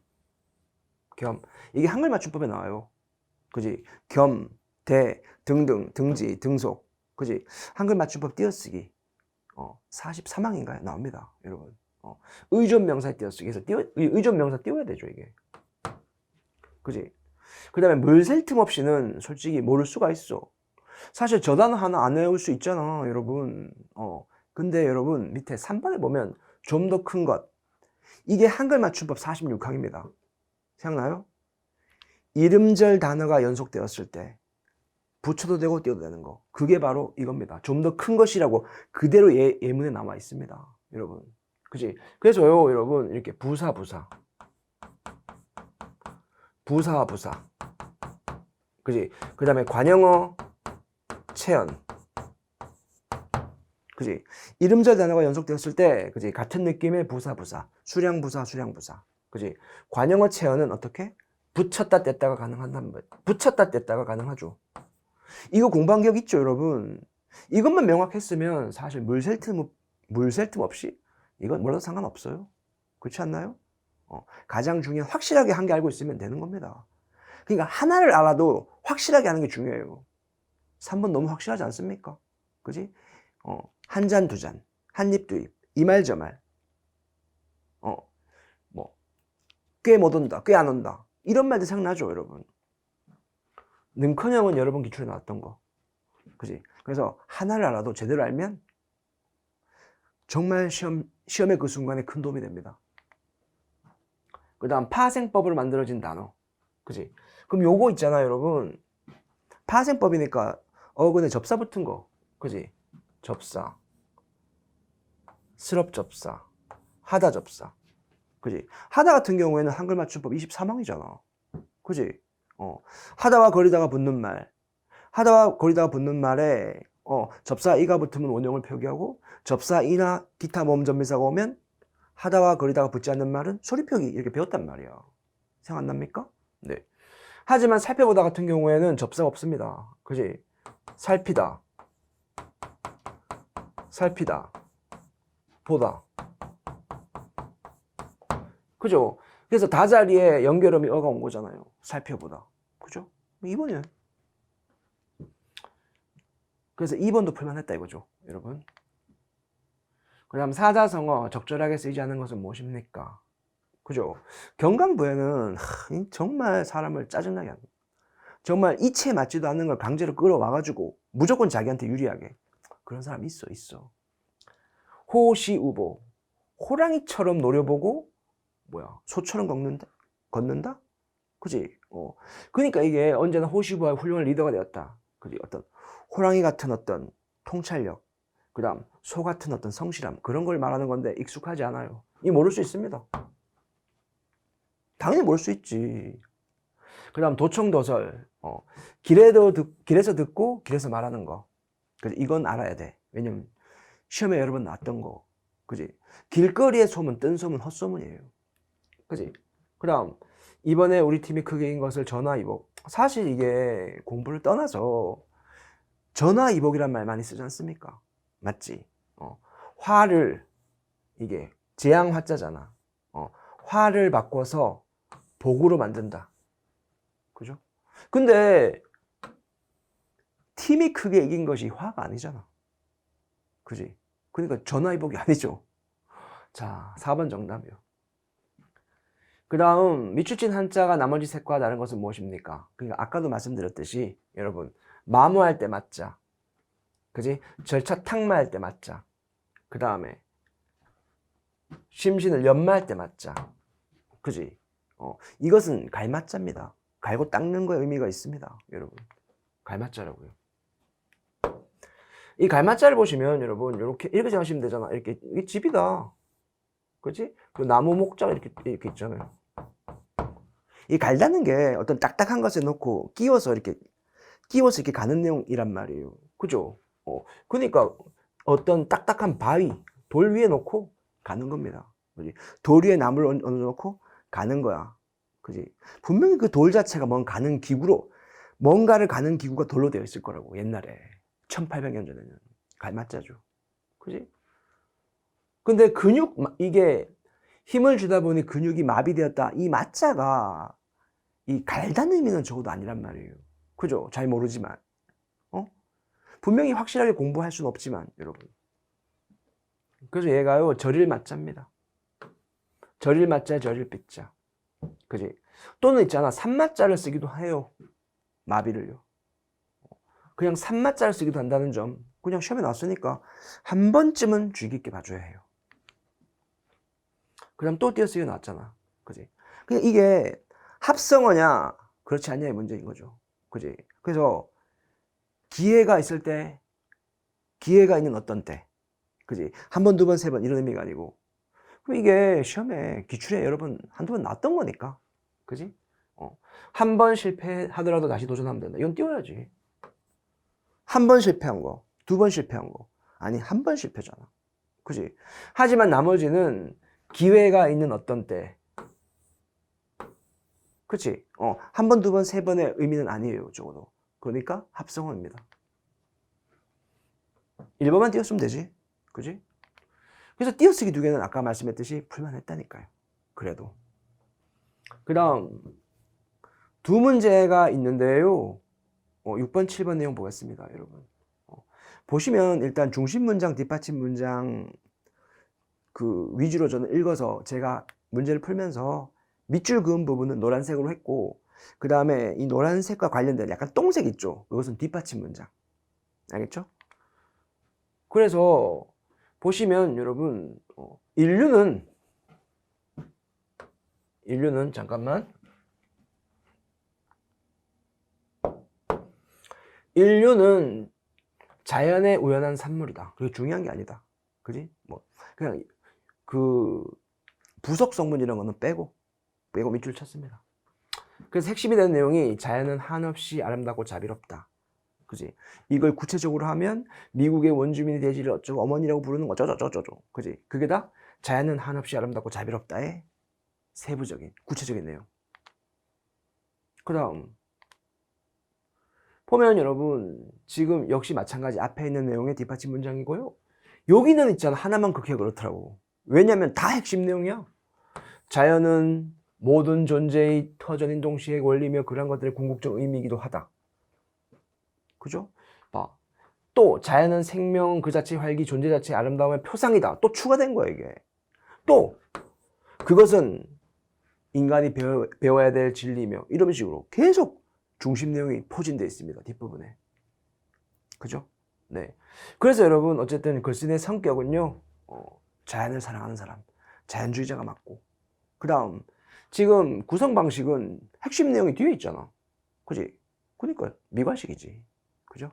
이게 한글 맞춤법에 나와요. 그지? 겸, 대, 등등, 등지, 등속. 그지? 한글 맞춤법 띄어쓰기 43항인가요? 나옵니다, 여러분. 의존 명사 띄어쓰기. 그래서 의존 명사 띄워야 되죠, 이게. 그지? 그 다음에 물 셀 틈 없이는 솔직히 모를 수가 있어. 사실 저 단어 하나 안 외울 수 있잖아, 여러분. 근데 여러분 밑에 3번에 보면 좀 더 큰 것, 이게 한글 맞춤법 46항입니다. 생각나요? 이름절 단어가 연속되었을 때 붙여도 되고 띄워도 되는 거, 그게 바로 이겁니다. 좀 더 큰 것이라고 그대로 예문에 나와 있습니다, 여러분. 그지? 그래서요, 여러분, 이렇게 부사 그지? 그 다음에 관형어, 체언, 그지? 이름절 단어가 연속되었을 때, 그지? 같은 느낌의 부사, 수량부사, 그지? 관용어 체어는 어떻게? 붙였다 뗐다가 가능한단 말이에요. 붙였다 뗐다가 가능하죠. 이거 공부한 기억 있죠, 여러분? 이것만 명확했으면 사실 물 셀 틈 없이 이건 몰라도 상관없어요. 그렇지 않나요? 가장 중요한 확실하게 한 개 알고 있으면 되는 겁니다. 그러니까 하나를 알아도 확실하게 하는 게 중요해요. 3번 너무 확실하지 않습니까? 그지? 한 잔, 두 잔, 한 입, 두 입, 이 말, 저 말. 꽤 못 온다, 꽤 안 온다. 이런 말들 생각나죠, 여러분? 능커녕은 여러분 기출에 나왔던 거. 그지? 그래서 하나를 알아도 제대로 알면 정말 시험의 그 순간에 큰 도움이 됩니다. 그 다음 파생법으로 만들어진 단어. 그지? 그럼 요거 있잖아요, 여러분. 파생법이니까 어근에 접사 붙은 거. 그지? 접사. 스럽 접사. 하다 접사. 그지? 하다 같은 경우에는 한글 맞춤법 24망이잖아. 그지? 하다와 거리다가 붙는 말. 하다와 거리다가 붙는 말에 접사 이가 붙으면 원형을 표기하고 접사 이나 기타 모음 전미사가 오면 하다와 거리다가 붙지 않는 말은 소리 표기 이렇게 배웠단 말이야. 생각 안 납니까? 네. 하지만 살펴보다 같은 경우에는 접사가 없습니다. 그지? 살피다. 살피다. 보다. 그죠? 그래서 다자리에 연결음이 어가 온 거잖아요. 살펴보다. 그죠? 2번이에요. 그래서 2번도 풀만했다 이거죠, 여러분. 그 다음 사자성어 적절하게 쓰이지 않는 것은 무엇입니까? 그죠? 경강부에는 정말 사람을 짜증나게 합니다. 정말 이치에 맞지도 않는 걸 강제로 끌어와가지고 무조건 자기한테 유리하게. 그런 사람 있어. 호시우보. 호랑이처럼 노려보고 소처럼 걷는다? 그지? 그러니까 이게 언제나 호시부와 훌륭한 리더가 되었다. 그지? 어떤 호랑이 같은 어떤 통찰력, 그 다음 소 같은 어떤 성실함, 그런 걸 말하는 건데 익숙하지 않아요. 이 모를 수 있습니다. 당연히 모를 수 있지. 그 다음 도청도설, 길에서 듣고 길에서 말하는 거. 그래서 이건 알아야 돼. 왜냐면 시험에 여러 번 나왔던 거. 그지? 길거리의 소문, 뜬 소문, 헛소문이에요. 그지? 그 다음 이번에 우리 팀이 크게 이긴 것을 전화위복. 사실 이게 공부를 떠나서 전화위복이란 말 많이 쓰지 않습니까? 맞지? 화를, 이게 재앙화자잖아. 화를 바꿔서 복으로 만든다. 그죠? 근데 팀이 크게 이긴 것이 화가 아니잖아. 그지? 그러니까 전화위복이 아니죠. 자, 4번 정답이요. 그 다음 밑줄친 한자가 나머지 색과 다른 것은 무엇입니까? 그러니까 아까도 말씀드렸듯이 여러분 마무할 때 맞자. 그지? 절차 탁마할 때 맞자. 그 다음에 심신을 연마할 때 맞자. 그지? 이것은 갈맞자입니다. 갈고 닦는 거에 의미가 있습니다. 여러분 갈맞자라고요. 이 갈맞자를 보시면 여러분 이렇게 생각하시면 되잖아. 이렇게 이게 집이다. 그지? 그 나무 목자가 이렇게 있잖아요. 이 갈다는 게 어떤 딱딱한 것에 놓고 끼워서 이렇게 가는 내용이란 말이에요. 그죠? 그러니까 어떤 딱딱한 바위, 돌 위에 놓고 가는 겁니다. 그지? 돌 위에 나무를 얹어놓고 가는 거야. 그지? 분명히 그 돌 자체가 뭔가를 가는 기구가 돌로 되어 있을 거라고, 옛날에. 1800년 전에는. 갈맞자죠. 그지? 근데 이게 힘을 주다 보니 근육이 마비되었다. 이 맞자가 이 갈다는 의미는 적어도 아니란 말이에요. 그죠? 잘 모르지만. 분명히 확실하게 공부할 수는 없지만, 여러분. 그래서 얘가요, 절일 맞자입니다. 절일 맞자, 절일 빗자. 그지? 또는 있잖아, 산맞자를 쓰기도 해요. 마비를요. 그냥 산맞자를 쓰기도 한다는 점, 그냥 시험에 나왔으니까 한 번쯤은 주의 깊게 봐줘야 해요. 그 다음 또 띄어쓰기 나왔잖아. 그지? 그냥 이게 합성어냐, 그렇지 않냐의 문제인 거죠. 그지? 그래서 기회가 있을 때, 기회가 있는 어떤 때, 그지? 한 번, 두 번, 세 번 이런 의미가 아니고, 그럼 이게 시험에 기출에 여러분 한두 번 나왔던 거니까, 그지? 한 번 실패하더라도 다시 도전하면 된다. 이건 띄워야지. 한 번 실패한 거, 두 번 실패한 거, 아니, 한 번 실패잖아. 그지? 하지만 나머지는 기회가 있는 어떤 때. 그치? 한 번, 두 번, 세 번의 의미는 아니에요, 적어도. 그러니까 합성어입니다. 1번만 띄웠으면 되지. 그지? 그래서 띄어쓰기 두 개는 아까 말씀했듯이 풀만했다니까요. 그래도. 그 다음, 두 문제가 있는데요. 6번, 7번 내용 보겠습니다, 여러분. 보시면 일단 중심 문장, 뒷받침 문장 그 위주로 저는 읽어서 제가 문제를 풀면서 밑줄 그은 부분은 노란색으로 했고, 그 다음에 이 노란색과 관련된 약간 똥색 있죠? 그것은 뒷받침 문장. 알겠죠? 그래서 보시면 여러분, 인류는 잠깐만. 인류는 자연의 우연한 산물이다. 그게 중요한 게 아니다. 그지? 뭐 그냥 그 부속 성분 이런 거는 빼고 밑줄 쳤습니다. 그래서 핵심이 되는 내용이 자연은 한없이 아름답고 자비롭다. 그지? 이걸 구체적으로 하면 미국의 원주민이 되지를 어쩌고 어머니라고 부르는 거 어쩌고저쩌고. 그지? 그게 다 자연은 한없이 아름답고 자비롭다의 세부적인 구체적인 내용. 그 다음 보면 여러분 지금 역시 마찬가지 앞에 있는 내용의 뒷받침 문장이고요. 여기는 있잖아. 하나만 그렇게 그렇더라고. 왜냐면 다 핵심 내용이야. 자연은 모든 존재의 터전인 동시에 원리며 그러한 것들의 궁극적 의미이기도 하다. 그죠? 또 자연은 생명 그 자체의 활기, 존재 자체의 아름다움의 표상이다. 또 추가된 거야 이게. 또 그것은 인간이 배워야 될 진리이며 이런 식으로 계속 중심 내용이 포진되어 있습니다. 뒷부분에. 그죠? 네. 그래서 여러분 어쨌든 글쓴이의 성격은요. 자연을 사랑하는 사람, 자연주의자가 맞고, 그 다음 지금 구성 방식은 핵심 내용이 뒤에 있잖아. 그지? 그러니까 미괄식이지. 그죠?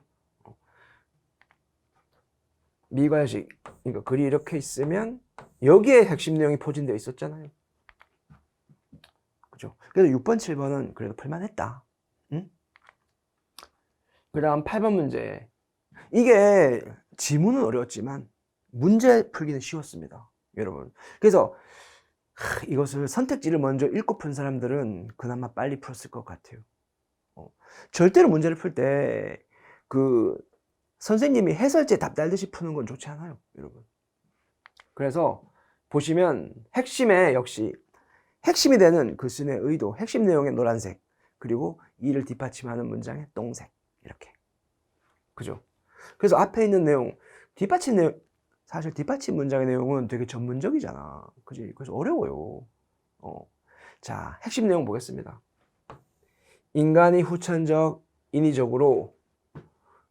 미괄식. 그러니까 글이 이렇게 있으면 여기에 핵심 내용이 포진되어 있었잖아요. 그죠? 그래서 6번, 7번은 그래도 풀만했다. 응? 그 다음 8번 문제. 이게 지문은 어려웠지만 문제 풀기는 쉬웠습니다. 여러분. 그래서 이것을 선택지를 먼저 읽고 푼 사람들은 그나마 빨리 풀었을 것 같아요. 절대로 문제를 풀 때 그 선생님이 해설지에 답 달듯이 푸는 건 좋지 않아요, 여러분. 그래서 보시면 핵심에 역시 핵심이 되는 글쓴이의 의도, 핵심 내용의 노란색, 그리고 이를 뒷받침하는 문장의 똥색, 이렇게. 그죠? 그래서 앞에 있는 내용, 뒷받침 내용, 사실 뒷받침 문장의 내용은 되게 전문적이잖아. 그지? 그래서 어려워요. 자, 핵심 내용 보겠습니다. 인간이 후천적, 인위적으로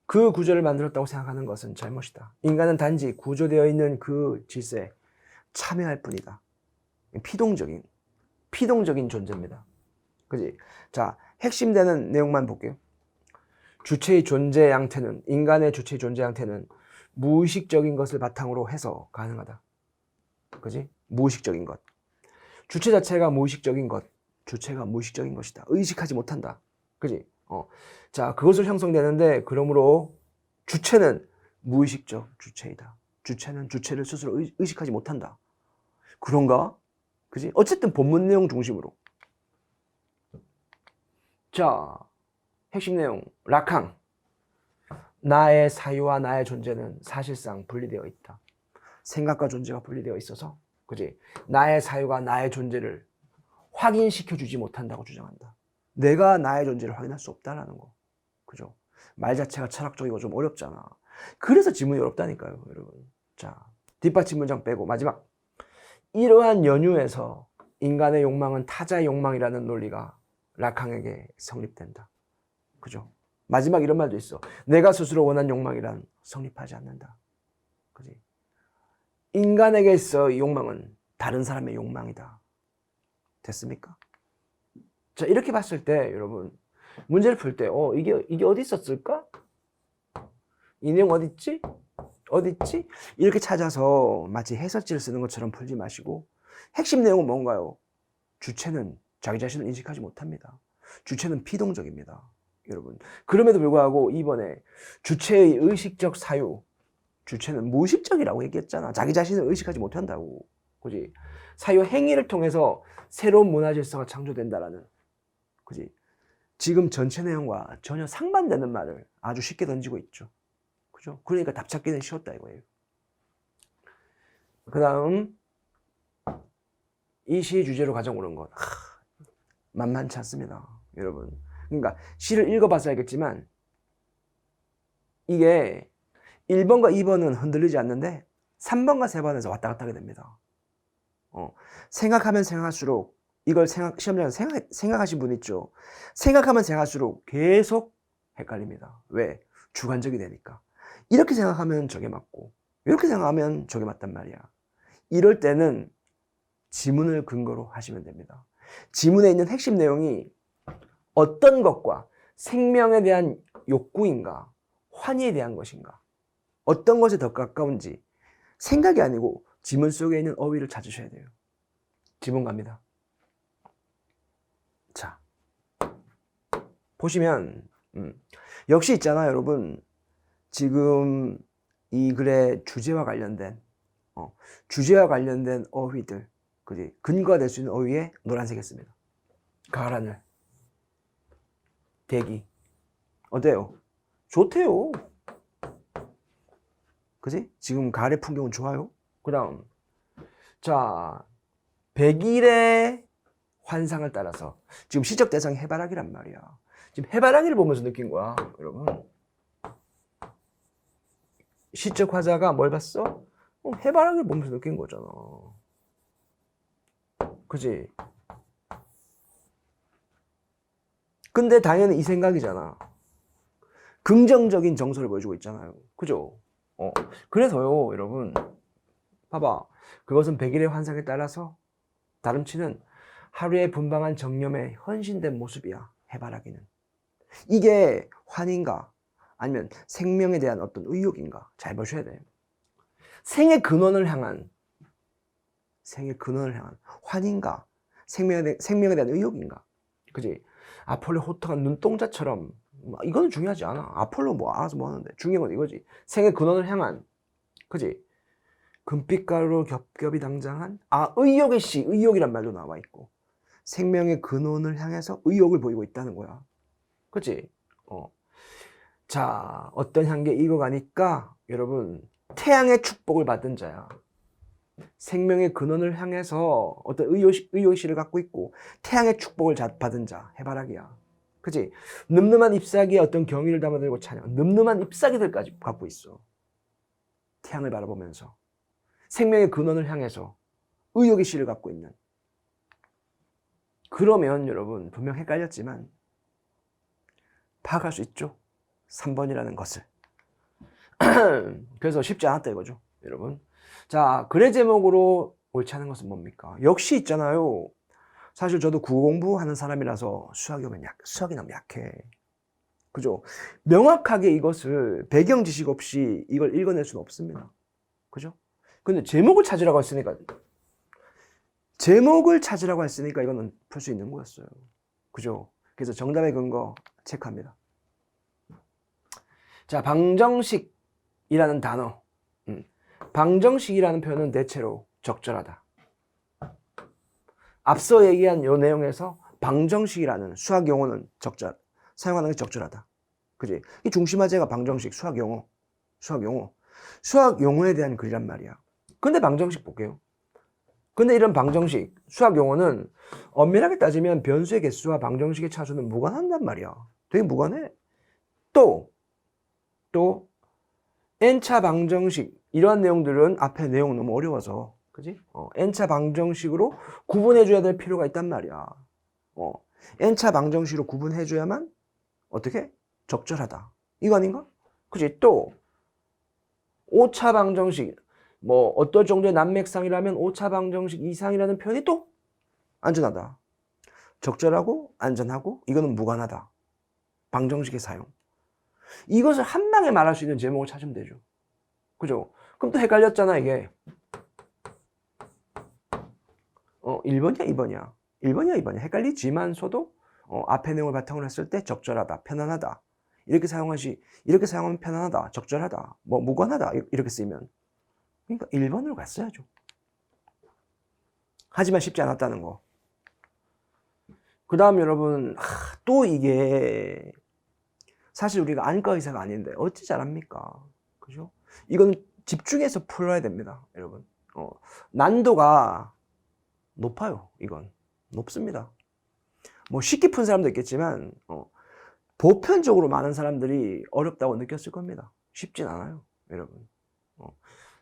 그 구조를 만들었다고 생각하는 것은 잘못이다. 인간은 단지 구조되어 있는 그 질서에 참여할 뿐이다. 피동적인 존재입니다. 그지? 자, 핵심 되는 내용만 볼게요. 주체의 존재 양태는, 인간의 주체의 존재 양태는 무의식적인 것을 바탕으로 해서 가능하다. 그지? 무의식적인 것. 주체 자체가 무의식적인 것. 주체가 무의식적인 것이다. 의식하지 못한다. 그지? 자, 그것을 형성되는데, 그러므로 주체는 무의식적 주체이다. 주체는 주체를 스스로 의식하지 못한다. 그런가? 그지? 어쨌든 본문 내용 중심으로. 자, 핵심 내용. 라캉. 나의 사유와 나의 존재는 사실상 분리되어 있다. 생각과 존재가 분리되어 있어서, 그지? 나의 사유가 나의 존재를 확인시켜주지 못한다고 주장한다. 내가 나의 존재를 확인할 수 없다라는 거. 그죠? 말 자체가 철학적이고 좀 어렵잖아. 그래서 지문이 어렵다니까요, 여러분. 자, 뒷받침 문장 빼고 마지막. 이러한 연유에서 인간의 욕망은 타자의 욕망이라는 논리가 라캉에게 성립된다. 그죠? 마지막 이런 말도 있어. 내가 스스로 원한 욕망이란 성립하지 않는다. 그지? 인간에게 있어 이 욕망은 다른 사람의 욕망이다. 됐습니까? 자, 이렇게 봤을 때 여러분 문제를 풀 때 이게 어디 있었을까? 이 내용 어디 있지? 어디 있지? 이렇게 찾아서 마치 해설지를 쓰는 것처럼 풀지 마시고 핵심 내용은 뭔가요? 주체는 자기 자신을 인식하지 못합니다. 주체는 피동적입니다. 여러분. 그럼에도 불구하고 이번에 주체의 의식적 사유, 주체는 무의식적이라고 얘기했잖아. 자기 자신을 의식하지 못한다고. 그지? 사유 행위를 통해서 새로운 문화 질서가 창조된다라는. 그지? 지금 전체 내용과 전혀 상반되는 말을 아주 쉽게 던지고 있죠. 그죠? 그러니까 답 찾기는 쉬웠다 이거예요. 그 다음 이 시의 주제로 가장 옳은 것. 만만치 않습니다, 여러분. 그러니까 시를 읽어봐서 알겠지만 이게 1번과 2번은 흔들리지 않는데 3번과 3번에서 왔다 갔다 하게 됩니다. 생각하면 생각할수록 이걸 시험장에서 생각하신 분 있죠. 생각하면 생각할수록 계속 헷갈립니다. 왜? 주관적이 되니까. 이렇게 생각하면 저게 맞고 이렇게 생각하면 저게 맞단 말이야. 이럴 때는 지문을 근거로 하시면 됩니다. 지문에 있는 핵심 내용이 어떤 것과 생명에 대한 욕구인가 환희에 대한 것인가 어떤 것에 더 가까운지 생각이 아니고 지문 속에 있는 어휘를 찾으셔야 돼요. 지문 갑니다. 자, 보시면 역시 있잖아요, 여러분. 지금 이 글의 주제와 관련된 어휘들, 그지? 근거가 될 수 있는 어휘에 노란색 했습니다. 가을 하늘, 대기. 어때요? 좋대요. 그지? 지금 가을의 풍경은 좋아요. 그 다음, 자, 100일의 환상을 따라서 지금 시적 대상이 해바라기란 말이야. 지금 해바라기를 보면서 느낀 거야, 여러분. 시적 화자가 뭘 봤어? 해바라기를 보면서 느낀 거잖아. 그지? 근데 당연히 이 생각이잖아. 긍정적인 정서를 보여주고 있잖아요. 그죠? 그래서요, 여러분. 봐봐. 그것은 100일의 환상에 따라서 다름치는 하루의 분방한 정념에 헌신된 모습이야. 해바라기는. 이게 환인가? 아니면 생명에 대한 어떤 의욕인가? 잘 보셔야 돼요. 생의 근원을 향한 환인가? 생명에 대한 의욕인가? 그지? 아폴로 호떡한 눈동자처럼 이거는 중요하지 않아. 아폴로 뭐 알아서 뭐 하는데 중요한 건 이거지. 생의 근원을 향한, 그지? 금빛가루로 겹겹이 당장한 의욕의 시, 의욕이란 말도 나와 있고 생명의 근원을 향해서 의욕을 보이고 있다는 거야. 그치? 자, 어떤 향기에 익어가니까 여러분 태양의 축복을 받은 자야. 생명의 근원을 향해서 어떤 의욕시를 갖고 있고 태양의 축복을 받은 자, 해바라기야. 그치? 늠름한 잎사귀에 어떤 경의를 담아들고 찬양. 늠름한 잎사귀들까지 갖고 있어. 태양을 바라보면서 생명의 근원을 향해서 의욕의 시를 갖고 있는. 그러면 여러분 분명 헷갈렸지만 파악할 수 있죠. 3번이라는 것을. 그래서 쉽지 않았다 이거죠, 여러분. 자, 글의 제목으로 옳지 않은 것은 뭡니까? 역시 있잖아요. 사실 저도 국어 공부하는 사람이라서 수학이 너무 약해. 그죠? 명확하게 이것을 배경 지식 없이 이걸 읽어낼 수는 없습니다. 그죠? 근데 제목을 찾으라고 했으니까 이거는 풀 수 있는 거였어요. 그죠? 그래서 정답의 근거 체크합니다. 자, 방정식이라는 단어. 방정식이라는 표현은 대체로 적절하다. 앞서 얘기한 이 내용에서 방정식이라는 수학 용어는 사용하는 게 적절하다. 그지? 이 중심화제가 방정식, 수학 용어에 대한 글이란 말이야. 근데 방정식 볼게요. 근데 이런 방정식, 수학 용어는 엄밀하게 따지면 변수의 개수와 방정식의 차수는 무관한단 말이야. 되게 무관해. 또 n차 방정식 이러한 내용들은 앞에 내용 너무 어려워서, 그지? n차 방정식으로 구분해줘야 될 필요가 있단 말이야. n차 방정식으로 구분해줘야만 어떻게? 적절하다. 이거 아닌가? 그지? 또 5차 방정식, 뭐 어떨 정도의 난맥상이라면 5차 방정식 이상이라는 표현이 또 안전하다. 적절하고 안전하고 이거는 무관하다. 방정식의 사용. 이것을 한 방에 말할 수 있는 제목을 찾으면 되죠. 그죠? 그럼 또 헷갈렸잖아, 이게. 1번이야, 2번이야. 1번이야, 2번이야. 헷갈리지만서도 앞에 내용을 바탕으로 했을 때 적절하다, 편안하다. 이렇게 사용하면 편안하다, 적절하다, 뭐 무관하다 이렇게 쓰이면 그러니까 1번으로 갔어야죠. 하지만 쉽지 않았다는 거. 그 다음 여러분 또 이게 사실 우리가 안과 의사가 아닌데 어찌 잘합니까? 그죠? 이건 집중해서 풀어야 됩니다, 여러분. 난도가 높아요. 이건 높습니다. 뭐 쉽게 푼 사람도 있겠지만 보편적으로 많은 사람들이 어렵다고 느꼈을 겁니다. 쉽진 않아요, 여러분.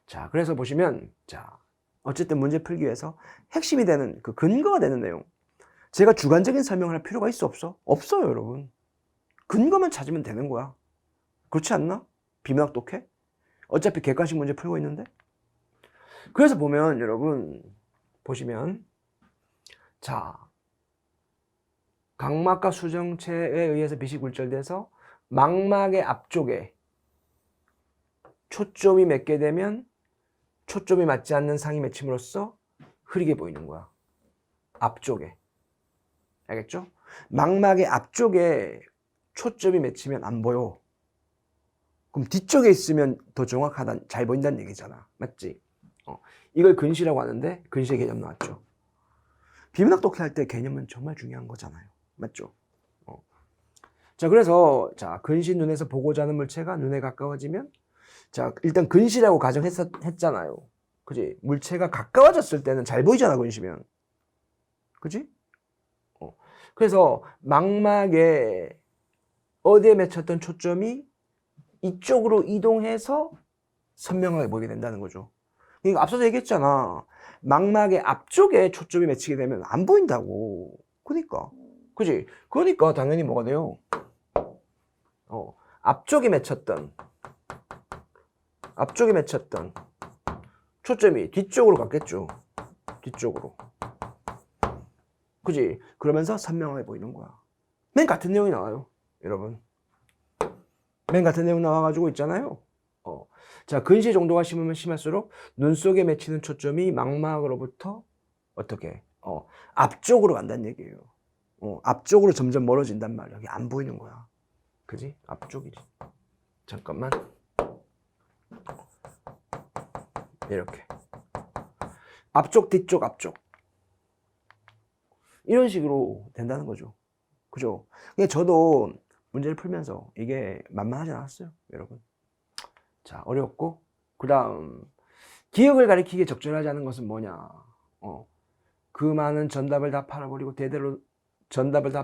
자, 그래서 보시면 자, 어쨌든 문제 풀기 위해서 핵심이 되는 그 근거가 되는 내용. 제가 주관적인 설명을 할 필요가 있어 없어? 없어요, 여러분. 근거만 찾으면 되는 거야. 그렇지 않나? 비문학 독해? 어차피 객관식 문제 풀고 있는데. 그래서 보면 여러분 보시면 자, 각막과 수정체에 의해서 빛이 굴절돼서 망막의 앞쪽에 초점이 맺게 되면 초점이 맞지 않는 상이 맺힘으로써 흐리게 보이는 거야. 앞쪽에. 알겠죠? 망막의 앞쪽에 초점이 맺히면 안 보여. 그럼 뒤쪽에 있으면 더 정확하다, 잘 보인다는 얘기잖아. 맞지? 이걸 근시라고 하는데 근시의 개념 나왔죠. 비문학 독해할 때 개념은 정말 중요한 거잖아요. 맞죠? 자, 그래서 자, 근시 눈에서 보고자 하는 물체가 눈에 가까워지면 자, 일단 근시라고 가정했잖아요. 그지? 물체가 가까워졌을 때는 잘 보이잖아, 근시면. 그지? 그래서 망막에 어디에 맺혔던 초점이 이쪽으로 이동해서 선명하게 보이게 된다는 거죠. 그러니까 앞서서 얘기했잖아. 망막의 앞쪽에 초점이 맺히게 되면 안 보인다고. 그러니까. 그지? 그러니까 당연히 뭐가 돼요? 앞쪽에 맺혔던 초점이 뒤쪽으로 갔겠죠. 뒤쪽으로. 그지? 그러면서 선명하게 보이는 거야. 맨 같은 내용이 나와요, 여러분. 맨 같은 내용 나와가지고 있잖아요. 자, 근시 정도가 심하면 심할수록 눈 속에 맺히는 초점이 망막으로부터 어떻게? 앞쪽으로 간다는 얘기예요. 앞쪽으로 점점 멀어진단 말이야. 이게 안 보이는 거야. 그지? 앞쪽이지. 잠깐만. 이렇게. 앞쪽, 뒤쪽, 앞쪽. 이런 식으로 된다는 거죠. 그죠? 근데 저도 문제를 풀면서 이게 만만하지 않았어요, 여러분. 자, 어렵고. 그 다음, 기억을 가리키기에 적절하지 않은 것은 뭐냐? 그 많은 전답을 다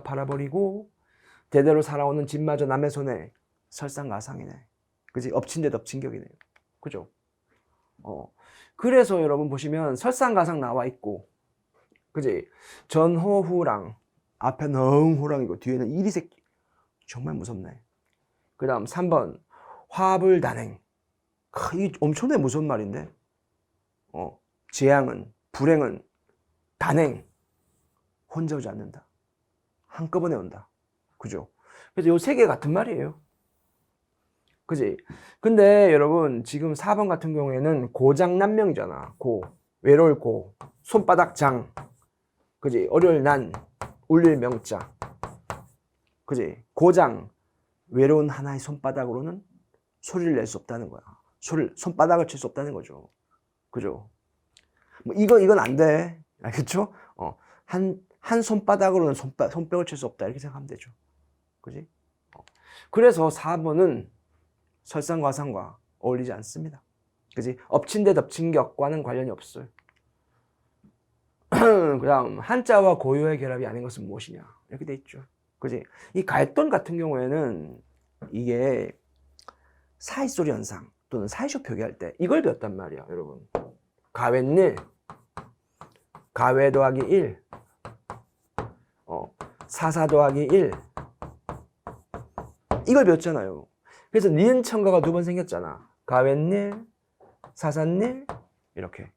팔아버리고, 대대로 살아오는 집마저 남의 손에 설상가상이네. 그지? 엎친 데 덮친 격이네. 그죠? 그래서 여러분 보시면 설상가상 나와 있고, 그지? 전호후랑, 앞에 능호랑이고, 뒤에는 이리새끼. 정말 무섭네. 그 다음 3번, 화불단행. 이 엄청나게 무서운 말인데. 재앙은, 불행은, 단행. 혼자 오지 않는다. 한꺼번에 온다. 그죠? 그래서 요 세 개 같은 말이에요. 그지? 근데 여러분, 지금 4번 같은 경우에는 고장난명이잖아. 외로울 고, 손바닥 장. 그지? 어려울 난, 울릴 명자. 그지? 고장, 외로운 하나의 손바닥으로는 소리를 낼 수 없다는 거야. 손바닥을 칠 수 없다는 거죠. 그죠? 뭐 이건 안 돼. 알겠죠? 한 손바닥으로는 손뼉을 칠 수 없다. 이렇게 생각하면 되죠. 그지? 그래서 4번은 설상과상과 어울리지 않습니다. 그지? 엎친 데 덮친 격과는 관련이 없어요. 그 다음, 한자와 고유의 결합이 아닌 것은 무엇이냐. 이렇게 돼 있죠. 그지? 이 갈돈 같은 경우에는 이게 사이소리 현상 또는 사이쇼 표기할 때 이걸 배웠단 말이야, 여러분. 가웬일, 가외 더하기 1, 사사 더하기 1. 이걸 배웠잖아요. 그래서 니은 첨가가 2번 생겼잖아. 가웬일, 사사일, 이렇게.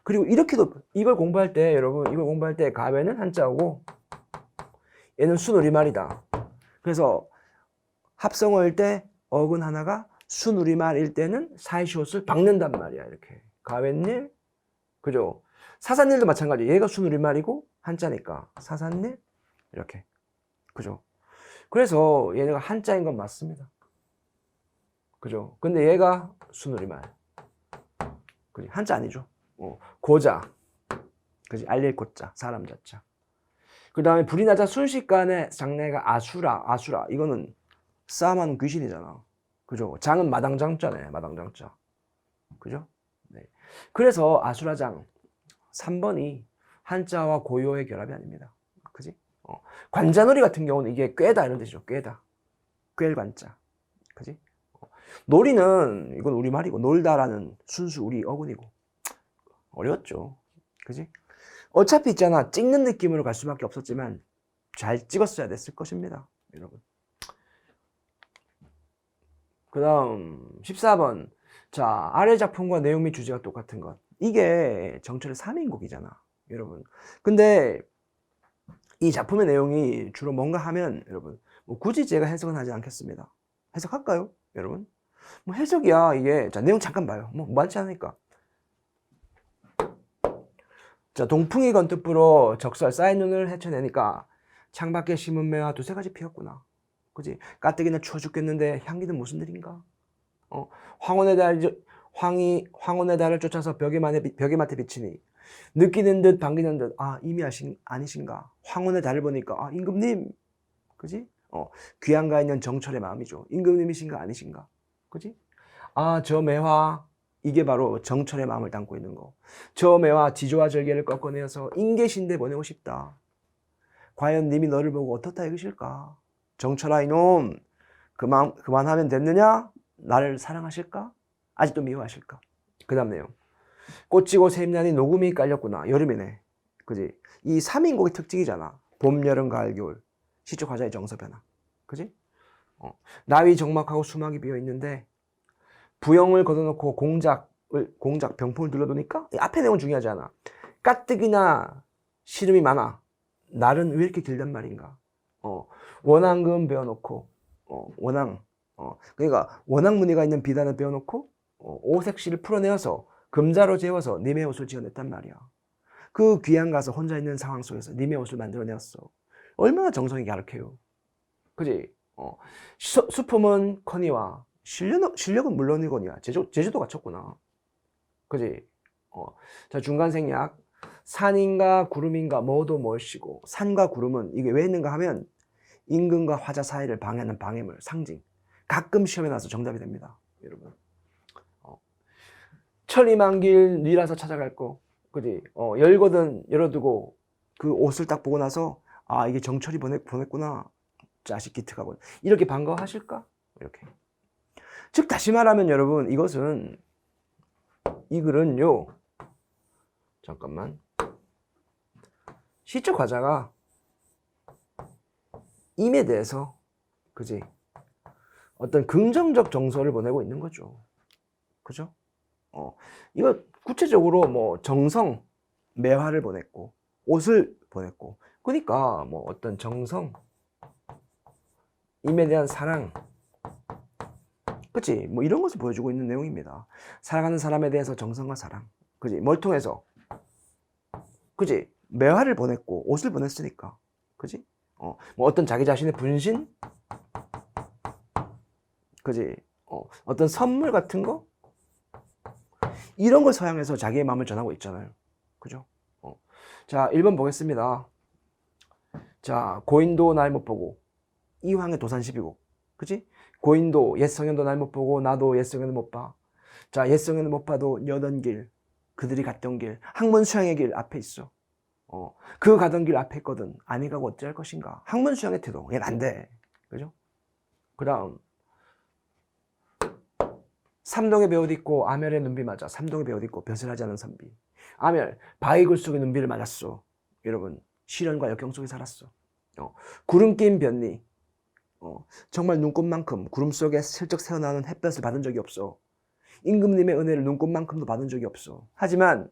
그리고 이렇게도 이걸 공부할 때 여러분, 이걸 공부할 때 가외는 한자고 얘는 순우리말이다. 그래서 합성어일 때 어근 하나가 순우리말일 때는 사이시옷을 박는단 말이야. 이렇게. 가웬일, 그죠? 사산일도 마찬가지. 얘가 순우리말이고 한자니까 사산일, 이렇게. 그죠? 그래서 얘네가 한자인 건 맞습니다. 그죠? 근데 얘가 순우리말. 그지? 한자 아니죠? 고자. 그지? 알릴 고자. 사람 자자. 그 다음에 불이 나자 순식간에 장래가 아수라. 이거는 싸움하는 귀신이잖아. 그죠? 장은 마당장자네. 마당장자. 그죠? 네. 그래서 아수라장 3번이 한자와 고요의 결합이 아닙니다. 그지? 관자놀이 같은 경우는 이게 꾀다 이런 뜻이죠. 꾀다. 꾀관자. 그지? 놀이는 이건 우리말이고 놀다라는 순수 우리 어근이고 어려웠죠. 그지? 어차피 있잖아. 찍는 느낌으로 갈 수밖에 없었지만 잘 찍었어야 됐을 것입니다. 여러분. 그 다음 14번. 자, 아래 작품과 내용 및 주제가 똑같은 것. 이게 정철의 3인곡이잖아. 여러분. 근데 이 작품의 내용이 주로 뭔가 하면 여러분 뭐 굳이 제가 해석은 하지 않겠습니다. 해석할까요? 여러분? 뭐 해석이야 이게. 자, 내용 잠깐 봐요. 뭐 많지 않으니까. 자, 동풍이 건뜻 불어 적설 쌓인 눈을 헤쳐내니까 창밖에 심은 매화 두세 가지 피었구나. 그지? 가뜩이나 추워 죽겠는데 향기는 무슨 일인가? 황혼의 달을 쫓아서 벽에 맡에 비치니 느끼는 듯 반기는 듯 이미 아니신가? 황혼의 달을 보니까 임금님, 그지? 귀양가 있는 정철의 마음이죠. 임금님이신가 아니신가? 그지? 저 매화 이게 바로 정철의 마음을 담고 있는 거. 저 매화 지조와 절개를 꺾어내어서 인계신대 보내고 싶다. 과연 님이 너를 보고 어떻다 여기실까? 정철아 이놈 그만하면 됐느냐? 나를 사랑하실까? 아직도 미워하실까? 그 다음 내용. 꽃지고 샘난이 녹음이 깔렸구나. 여름이네. 그지? 이 3인곡의 특징이잖아. 봄, 여름, 가을, 겨울. 시적 화자의 정서 변화. 그지? 나위 정막하고 수막이 비어 있는데 부영을 걷어놓고 공작 병풍을 둘러도니까 앞에 내용 중요하지 않아. 가뜩이나 시름이 많아. 날은 왜 이렇게 길단 말인가? 원앙금 베어놓고 그러니까 원앙 무늬가 있는 비단을 베어놓고 오색실을 풀어내어서 금자로 재워서 님의 옷을 지어냈단 말이야. 그 귀양 가서 혼자 있는 상황 속에서 님의 옷을 만들어내었어. 얼마나 정성이 갸륵해요. 그지? 수품은 커니와 실력은 물론이거니와 제주도 갖췄구나. 그지? 자, 중간 생략. 산인가 구름인가 뭐도 뭘시고. 산과 구름은 이게 왜 있는가 하면 임금과 화자 사이를 방해하는 방해물, 상징. 가끔 시험에 나와서 정답이 됩니다. 여러분. 천리만길 니라서 찾아갈 거. 그지? 열거든 열어두고 그 옷을 딱 보고 나서 이게 정철이 보냈구나. 자식 기특하고. 이렇게 반가워하실까? 이렇게. 즉 다시 말하면 여러분 이 글은요. 잠깐만. 시적 화자가 임에 대해서 그지? 어떤 긍정적 정서를 보내고 있는 거죠. 그죠? 이거 구체적으로 뭐 정성, 매화를 보냈고 옷을 보냈고 그러니까 뭐 어떤 정성, 임에 대한 사랑, 그치? 뭐 이런 것을 보여주고 있는 내용입니다. 사랑하는 사람에 대해서 정성과 사랑, 그지? 뭘 통해서, 그지? 매화를 보냈고 옷을 보냈으니까, 그지? 뭐 어떤 자기 자신의 분신, 그지? 어떤 선물 같은 거, 이런 걸 사용해서 자기의 마음을 전하고 있잖아요. 그죠? 자, 1번 보겠습니다. 자, 고인도 날 못 보고 이황의 도산시비곡, 그지? 고인도 옛성현도 날 못 보고 나도 옛성현을 못 봐. 자, 옛성현을 못 봐도 여던 길, 그들이 갔던 길, 학문수양의 길 앞에 있어. 그 가던 길 앞에 있거든. 아니 가고 어찌할 것인가. 학문수양의 태도, 얘는 안 돼. 그죠? 그 다음 삼동의 배옷 입고 아멸의 눈비 맞아. 삼동의 배옷 입고 벼슬하지 않은 선비. 아멸, 바위굴 속의 눈비를 맞았어. 여러분, 시련과 역경 속에 살았어. 구름 낀 변리. 정말 눈꽃만큼 구름 속에 슬쩍 새어나오는 햇볕을 받은 적이 없어. 임금님의 은혜를 눈꽃만큼도 받은 적이 없어. 하지만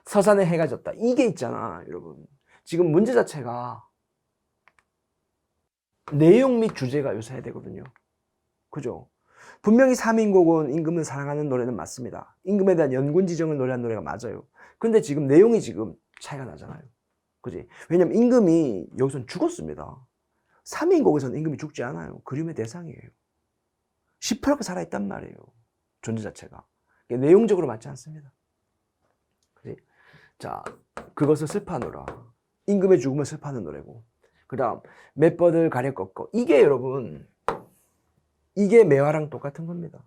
서산에 해가 졌다. 이게 있잖아, 여러분. 지금 문제 자체가 내용 및 주제가 요사해야 되거든요. 그죠? 분명히 3인곡은 임금을 사랑하는 노래는 맞습니다. 임금에 대한 연군지정을 노래한 노래가 맞아요. 근데 지금 내용이 지금 차이가 나잖아요. 그지? 왜냐면 임금이 여기선 죽었습니다. 삼인국에서는 임금이 죽지 않아요. 그림의 대상이에요. 시퍼렇게 살아있단 말이에요. 존재 자체가. 내용적으로 맞지 않습니다. 그치? 자, 그것을 슬퍼하노라. 임금의 죽음을 슬퍼하는 노래고. 그 다음 맷버들 가려 꺾어. 이게 여러분, 이게 매화랑 똑같은 겁니다.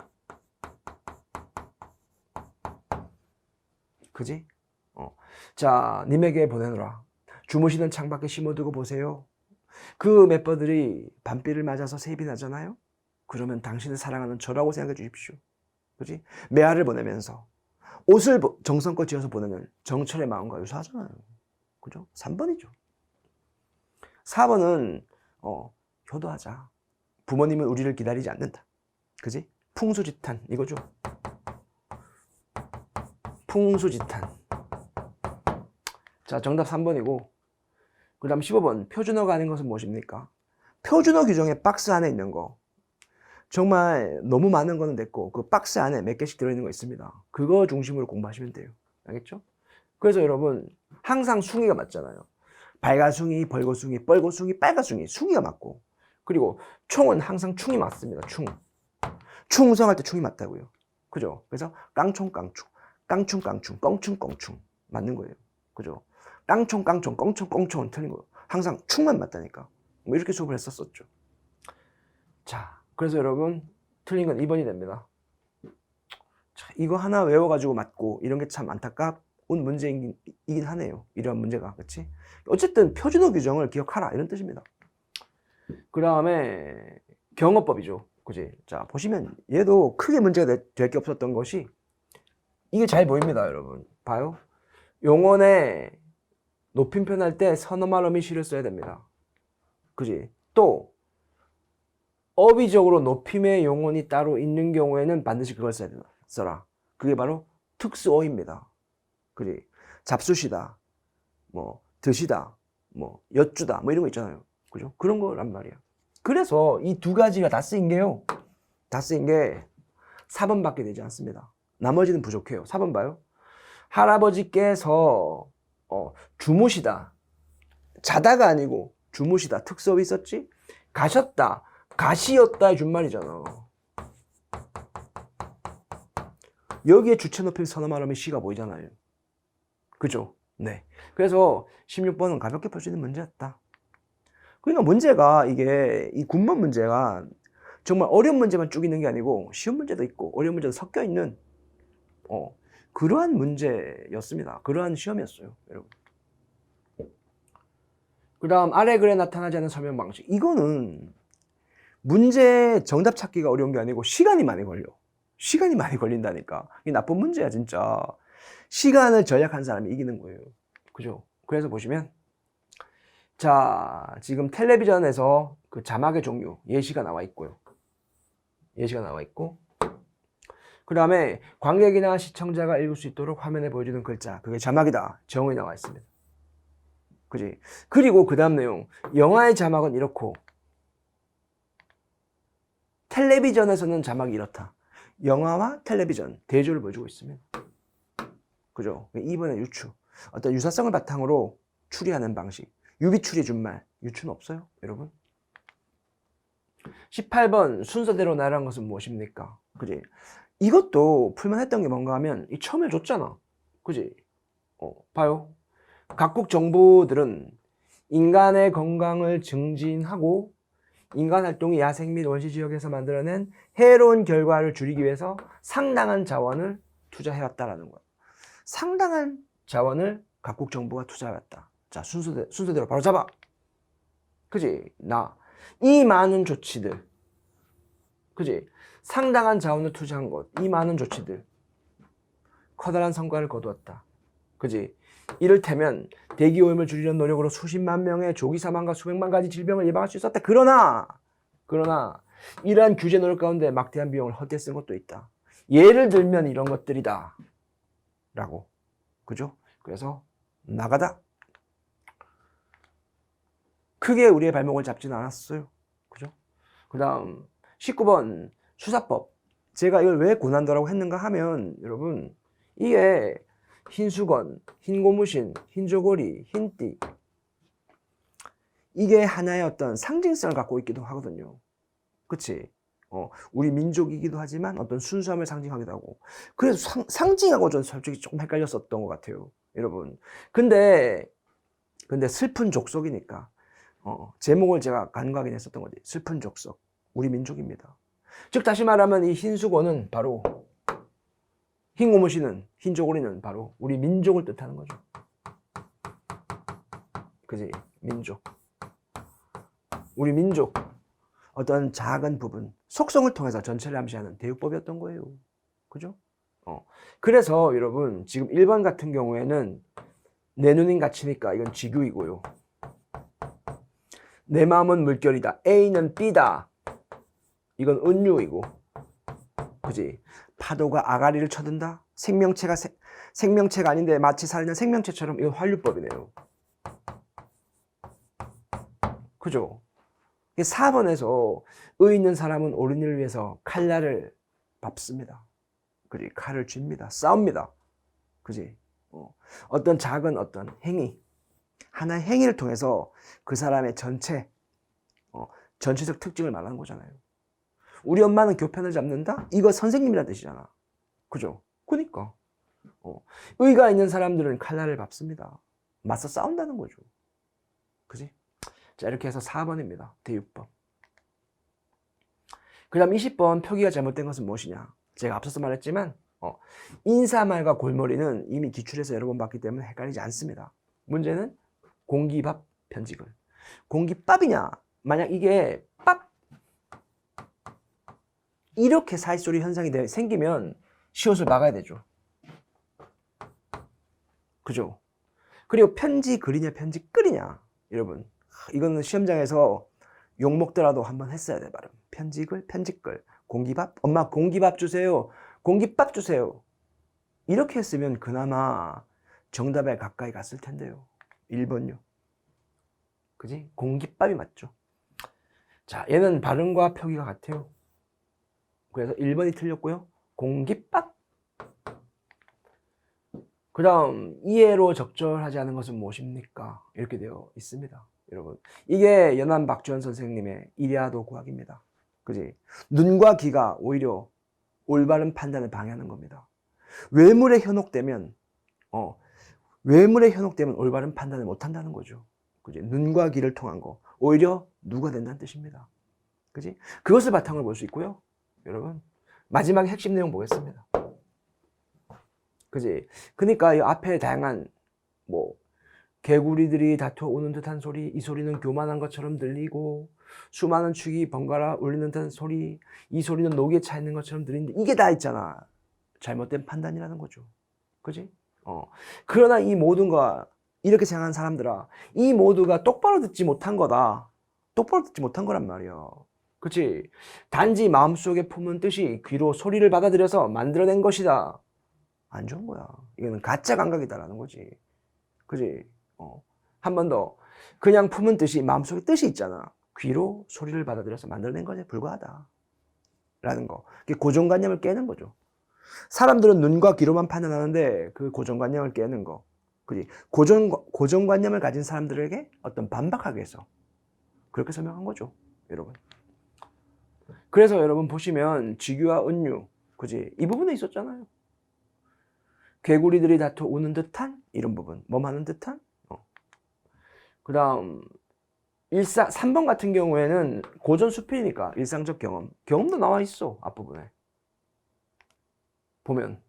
그지? 자, 님에게 보내노라. 주무시는 창밖에 심어두고 보세요. 그 맷버들이 밤비를 맞아서 세입이 나잖아요. 그러면 당신을 사랑하는 저라고 생각해 주십시오. 그지? 매화를 보내면서 옷을 정성껏 지어서 보내는 정철의 마음과 유사하잖아요. 그죠? 3번이죠. 4번은 효도하자. 부모님은 우리를 기다리지 않는다. 그지? 풍수지탄 이거죠. 풍수지탄. 자, 정답 3번이고 그 다음 15번 표준어가 아닌 것은 무엇입니까? 표준어 규정의 박스 안에 있는 거. 정말 너무 많은 거는 됐고 그 박스 안에 몇 개씩 들어있는 거 있습니다. 그거 중심으로 공부하시면 돼요. 알겠죠? 그래서 여러분 항상 숭이가 맞잖아요. 발가숭이, 벌거숭이, 뻘거숭이, 빨가숭이, 숭이가 맞고 그리고 총은 항상 충이 맞습니다. 충성할 때 충이 맞다고요. 그죠? 그래서 깡총, 깡충, 깡충, 깡충, 껑충, 껑충 맞는 거예요. 그죠? 깡총, 깡총, 껑총, 껑총은 틀린 거예요. 항상 충만 맞다니까. 뭐 이렇게 수업을 했었었죠. 자, 그래서 여러분 틀린 건 2번이 됩니다. 자, 이거 하나 외워가지고 맞고 이런 게 참 안타까운 문제이긴 하네요. 이러한 문제가. 그렇지? 어쨌든 표준어 규정을 기억하라 이런 뜻입니다. 그 다음에 경어법이죠. 그지? 자, 보시면 얘도 크게 문제가 될 게 없었던 것이 이게 잘 보입니다. 여러분 봐요. 용언에 높임 표현할 때 선어말 어미 시를 써야 됩니다. 그지? 또 어휘적으로 높임의 용언이 따로 있는 경우에는 반드시 그걸 써라. 그게 바로 특수어입니다. 그지? 잡수시다, 뭐 드시다, 뭐 엿주다, 뭐 이런 거 있잖아요. 그죠? 그런 거란 말이야. 그래서 이 두 가지가 다 쓰인 게요. 다 쓰인 게 4번밖에 되지 않습니다. 나머지는 부족해요. 4번 봐요. 할아버지께서 주무시다. 자다가 아니고 주무시다. 특수어휘 있었지? 가셨다. 가시였다의 준말이잖아. 여기에 주체 높임 선어말 하면 시가 보이잖아요. 그죠? 네. 그래서 16번은 가볍게 풀 수 있는 문제였다. 그러니까 문제가 이게 이 군문 문제가 정말 어려운 문제만 쭉 있는 게 아니고 쉬운 문제도 있고 어려운 문제도 섞여 있는 그러한 문제였습니다. 그러한 시험이었어요, 여러분. 그 다음 아래 글에 나타나지 않는 설명 방식. 이거는 문제 정답 찾기가 어려운 게 아니고 시간이 많이 걸려. 시간이 많이 걸린다니까. 이게 나쁜 문제야 진짜. 시간을 절약한 사람이 이기는 거예요. 그죠? 그래서 보시면 자, 지금 텔레비전에서 그 자막의 종류 예시가 나와 있고요. 예시가 나와 있고 그 다음에 관객이나 시청자가 읽을 수 있도록 화면에 보여주는 글자 그게 자막이다. 정의 나와 있습니다. 그지? 그리고 그 다음 내용 영화의 자막은 이렇고 텔레비전에서는 자막이 이렇다. 영화와 텔레비전 대조를 보여주고 있습니다. 그죠? 2번의 유추. 어떤 유사성을 바탕으로 추리하는 방식. 유비추리 준말. 유추는 없어요, 여러분? 18번 순서대로 나열한 것은 무엇입니까? 그지? 이것도 풀만했던 게 뭔가 하면 이 처음에 줬잖아. 그지? 봐요. 각국 정부들은 인간의 건강을 증진하고 인간 활동이 야생 및 원시 지역에서 만들어낸 해로운 결과를 줄이기 위해서 상당한 자원을 투자해왔다라는 거야. 상당한 자원을 각국 정부가 투자해왔다. 자, 순서대로 바로 잡아. 그지? 이 많은 조치들. 그지? 상당한 자원을 투자한 것. 이 많은 조치들. 커다란 성과를 거두었다. 그지? 이를테면 대기오염을 줄이려는 노력으로 수십만 명의 조기 사망과 수백만 가지 질병을 예방할 수 있었다. 그러나 이러한 규제 노력 가운데 막대한 비용을 헛되이 쓴 것도 있다. 예를 들면 이런 것들이다. 라고. 그죠? 그래서 나가다. 크게 우리의 발목을 잡지는 않았어요. 그죠? 그 다음 19번 수사법. 제가 이걸 왜 고난도라고 했는가 하면 여러분 이게 흰 수건, 흰 고무신, 흰 저고리, 흰띠 이게 하나의 어떤 상징성을 갖고 있기도 하거든요. 그치? 우리 민족이기도 하지만 어떤 순수함을 상징하기도 하고. 그래서 상징하고 전 솔직히 조금 헷갈렸었던 것 같아요. 여러분. 근데 슬픈 족속이니까, 제목을 제가 간과하긴 했었던 거지. 슬픈 족속. 우리 민족입니다. 즉, 다시 말하면 이 흰수건은 바로, 흰 고무신은, 흰 조고리는 바로 우리 민족을 뜻하는 거죠. 그지? 민족. 우리 민족. 어떤 작은 부분, 속성을 통해서 전체를 암시하는 대유법이었던 거예요. 그죠? 그래서 여러분, 지금 1번 같은 경우에는 내 눈인 가치니까 이건 지규이고요. 내 마음은 물결이다. A는 B다. 이건 은유이고. 그지? 파도가 아가리를 쳐든다. 생명체가 아닌데 마치 살아있는 생명체처럼 이건 환류법이네요. 그죠? 4번에서 의 있는 사람은 옳은 일을 위해서 칼날을 밟습니다. 그지? 칼을 쥡니다. 싸웁니다. 그지? 어떤 작은 어떤 행위, 하나의 행위를 통해서 그 사람의 전체적 특징을 말하는 거잖아요. 우리 엄마는 교편을 잡는다? 이거 선생님이라는 뜻이잖아. 그죠? 그러니까 의가 있는 사람들은 칼날을 밟습니다. 맞서 싸운다는 거죠. 그지? 자, 이렇게 해서 4번입니다. 대유법. 그 다음 20번 표기가 잘못된 것은 무엇이냐? 제가 앞서서 말했지만 인사말과 골머리는 이미 기출에서 여러 번 봤기 때문에 헷갈리지 않습니다. 문제는 공기밥 편직을. 공기밥이냐? 만약 이게 밥 이렇게 사이소리 현상이 생기면 시옷을 막아야 되죠. 그죠? 그리고 편지 그리냐 편지 끓이냐? 여러분, 이거는 시험장에서 욕 먹더라도 한번 했어야 돼. 발음. 편직을 편직글. 공기밥? 엄마 공기밥 주세요. 공기밥 주세요. 이렇게 했으면 그나마 정답에 가까이 갔을 텐데요. 1번요. 그지? 공기밥이 맞죠. 자, 얘는 발음과 표기가 같아요. 그래서 1번이 틀렸고요. 공기밥. 그 다음 이해로 적절하지 않은 것은 무엇입니까? 이렇게 되어 있습니다. 여러분, 이게 연암 박주현 선생님의 이리아도 구학입니다. 그지? 눈과 귀가 오히려 올바른 판단을 방해하는 겁니다. 외물에 현혹되면 올바른 판단을 못한다는 거죠. 그지? 눈과 귀를 통한 거 오히려 누가 된다는 뜻입니다. 그지? 그것을 바탕으로 볼 수 있고요. 여러분, 마지막 핵심 내용 보겠습니다. 그지? 그러니까 이 앞에 다양한 개구리들이 다투어오는 듯한 소리, 이 소리는 교만한 것처럼 들리고 수많은 축이 번갈아 울리는 듯한 소리, 이 소리는 녹에 차 있는 것처럼 들리는데 이게 다 있잖아. 잘못된 판단이라는 거죠. 그지? 그러나 이 모든 거 이렇게 생각하는 사람들아, 이 모두가 똑바로 듣지 못한 거다. 똑바로 듣지 못한 거란 말이야. 그치? 단지 마음속에 품은 뜻이 귀로 소리를 받아들여서 만들어낸 것이다. 안 좋은 거야. 이거는 가짜 감각이다라는 거지. 그지? 한 번 더. 그냥 품은 뜻이 마음속에 뜻이 있잖아. 귀로 소리를 받아들여서 만들어낸 것에 불과하다. 라는 거. 그게 고정관념을 깨는 거죠. 사람들은 눈과 귀로만 판단하는데 그 고정관념을 깨는 거. 그지? 고정관념을 가진 사람들에게 어떤 반박하기 위해서 그렇게 설명한 거죠. 여러분. 그래서 여러분 보시면 지규와 은유. 그지? 이 부분에 있었잖아요. 개구리들이 다투어 우는 듯한 이런 부분. 뭐하는 듯한? 그 다음 3번 같은 경우에는 고전 수필이니까 일상적 경험도 나와 있어. 앞부분에 보면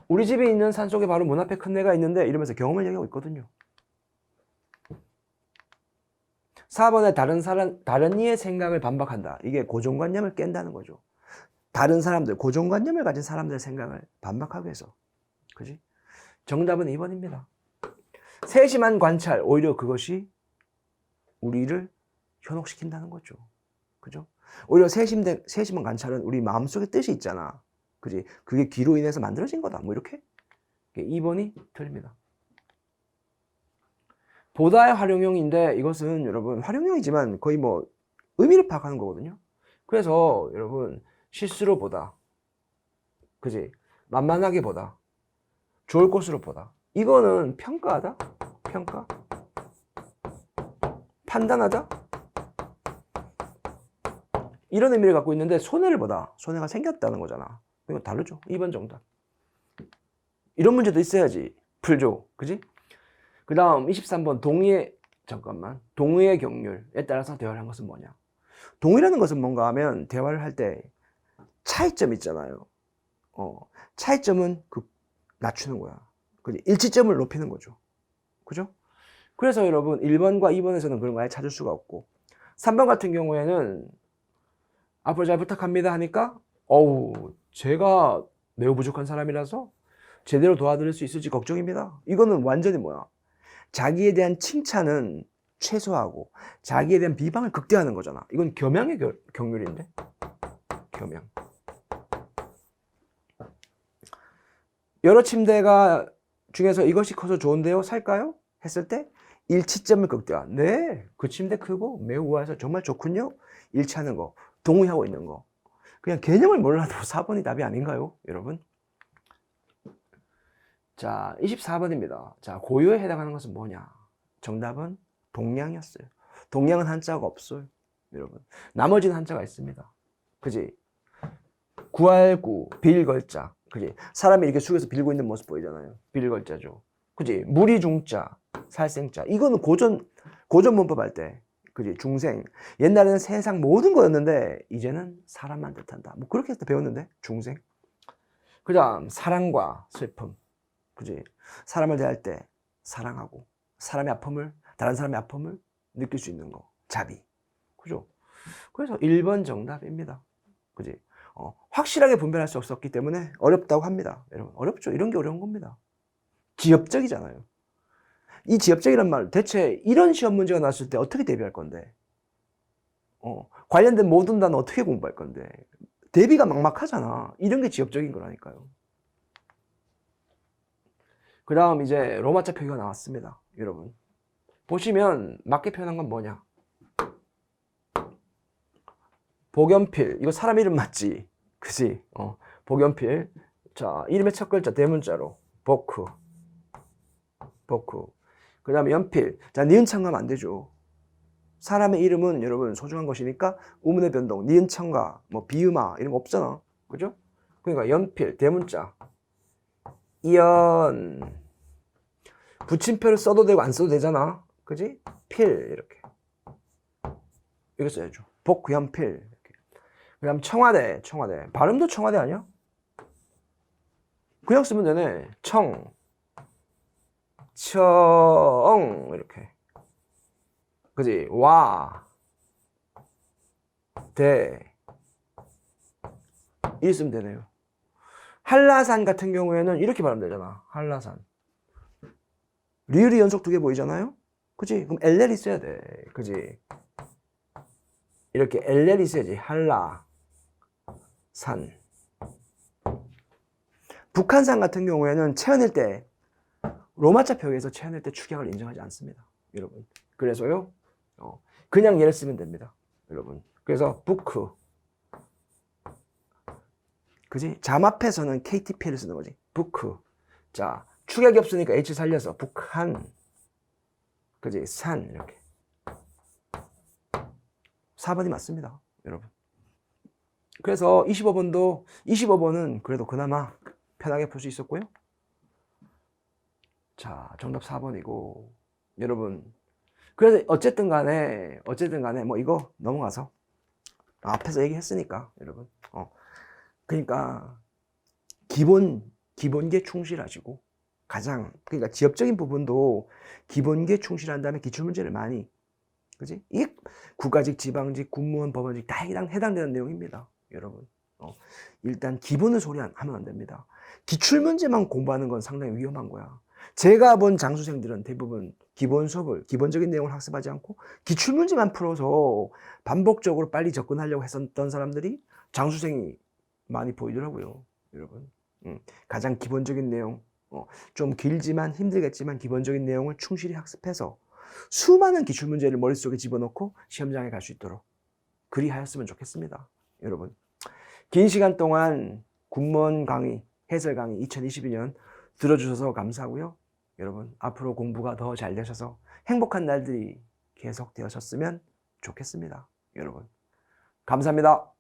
우리 집에 있는 산속에 바로 문 앞에 큰 내가 있는데 이러면서 경험을 얘기하고 있거든요. 4번에 다른 이의 생각을 반박한다. 이게 고정관념을 깬다는 거죠. 다른 사람들, 고정관념을 가진 사람들의 생각을 반박하기 위해서. 그지? 정답은 2번입니다. 세심한 관찰, 오히려 그것이 우리를 현혹시킨다는 거죠. 그죠? 오히려 세심한 관찰은 우리 마음속에 뜻이 있잖아. 그지? 그게 귀로 인해서 만들어진 거다. 이렇게? 2번이 틀립니다. 보다의 활용형인데 이것은 여러분 활용형이지만 거의 의미를 파악하는 거거든요. 그래서 여러분 실수로 보다. 그지? 만만하게 보다. 좋을 것으로 보다. 이거는 평가하다? 평가? 판단하자. 이런 의미를 갖고 있는데 손해를 보다. 손해가 생겼다는 거잖아. 이거 다르죠. 2번 정답. 이런 문제도 있어야지 풀죠. 그지? 그 다음 23번 동의의 경률에 따라서 대화를 한 것은 뭐냐. 동의라는 것은 뭔가 하면 대화를 할 때 차이점 있잖아요. 차이점은 낮추는 거야. 그지? 일치점을 높이는 거죠. 그죠? 그래서 여러분 1번과 2번에서는 그런 거 아예 찾을 수가 없고 3번 같은 경우에는 앞으로 잘 부탁합니다 하니까 제가 매우 부족한 사람이라서 제대로 도와드릴 수 있을지 걱정입니다. 이거는 완전히 뭐야? 자기에 대한 칭찬은 최소화하고 자기에 대한 비방을 극대화하는 거잖아. 이건 겸양의 경률인데. 겸양. 여러 침대가 중에서 이것이 커서 좋은데요? 살까요? 했을 때 일치점을 극대화. 네, 그 침대 크고 매우 우아해서 정말 좋군요. 일치하는 거. 동의하고 있는 거. 그냥 개념을 몰라도 4번이 답이 아닌가요? 여러분? 자, 24번입니다. 자, 고유에 해당하는 것은 뭐냐? 정답은 동량이었어요. 동량은 한자가 없어요. 여러분. 나머지는 한자가 있습니다. 그지? 구할구, 빌걸자. 그지? 사람이 이렇게 숙여서 빌고 있는 모습 보이잖아요. 빌걸자죠. 그지? 무리중자, 살생자. 이거는 고전 문법 할 때. 그지? 중생. 옛날에는 세상 모든 거였는데, 이제는 사람만 뜻한다. 뭐 그렇게 해서 배웠는데, 중생. 그 다음, 사랑과 슬픔. 그지? 사람을 대할 때 사랑하고, 다른 사람의 아픔을 느낄 수 있는 거. 자비. 그죠? 그래서 1번 정답입니다. 그지? 확실하게 분별할 수 없었기 때문에 어렵다고 합니다. 여러분, 어렵죠? 이런 게 어려운 겁니다. 지엽적이잖아요. 이 지엽적이란 말, 대체 이런 시험 문제가 나왔을 때 어떻게 대비할 건데? 관련된 모든 단어 어떻게 공부할 건데? 대비가 막막하잖아. 이런 게 지엽적인 거라니까요. 그 다음 이제 로마자 표기가 나왔습니다. 여러분. 보시면 맞게 표현한 건 뭐냐? 복연필. 이거 사람 이름 맞지? 그지? 복연필. 자, 이름의 첫 글자 대문자로. 보크. 그 다음에 연필. 자, 니은창 가면 안 되죠. 사람의 이름은 여러분 소중한 것이니까 우문의 변동, 니은창가, 뭐 비음아 이런 거 없잖아. 그죠? 그러니까 연필, 대문자. 이연. 붙임표를 써도 되고 안 써도 되잖아. 그지? 필 이렇게. 이거 써야죠. 복연필. 그 다음 청와대. 발음도 청와대 아니야? 그냥 쓰면 되네. 청 이렇게. 그지? 대 이렇게 쓰면 되네요. 한라산 같은 경우에는 이렇게 발음되잖아. 되잖아. 한라산. 리을이 연속 2개 보이잖아요? 그지? 그럼 LL이 써야 돼. 그지? 이렇게 LL이 써야지. 한라산. 북한산 같은 경우에는 체언일 때 로마자 표기에서 체언일 때 축약을 인정하지 않습니다. 여러분. 그래서요. 그냥 얘를 쓰면 됩니다. 여러분. 그래서 부크. 그지? 잠 앞에서는 KTP를 쓰는 거지. 부크. 자, 축약이 없으니까 H 살려서 북한. 그지? 산 이렇게. 4번이 맞습니다. 여러분. 그래서 25번은 그래도 그나마 편하게 풀 수 있었고요. 자, 정답 4번이고 여러분. 그래서 어쨌든 간에 뭐 이거 넘어가서 앞에서 얘기했으니까 여러분. 그러니까 기본기에 충실하시고 그러니까 지엽적인 부분도 기본기에 충실한 다음에 기출문제를 많이, 그지? 이게 국가직, 지방직, 군무원, 법원직 다 해당되는 내용입니다, 여러분. 일단 기본은 하면 안 됩니다. 기출문제만 공부하는 건 상당히 위험한 거야. 제가 본 장수생들은 대부분 기본적인 내용을 학습하지 않고 기출문제만 풀어서 반복적으로 빨리 접근하려고 했었던 사람들이 장수생이 많이 보이더라고요, 여러분. 가장 기본적인 내용, 좀 길지만 힘들겠지만 기본적인 내용을 충실히 학습해서 수많은 기출문제를 머릿속에 집어넣고 시험장에 갈 수 있도록 그리하였으면 좋겠습니다, 여러분. 긴 시간 동안 군무원 강의, 해설 강의 2022년 들어주셔서 감사하고요. 여러분, 앞으로 공부가 더 잘 되셔서 행복한 날들이 계속되셨으면 좋겠습니다. 여러분 감사합니다.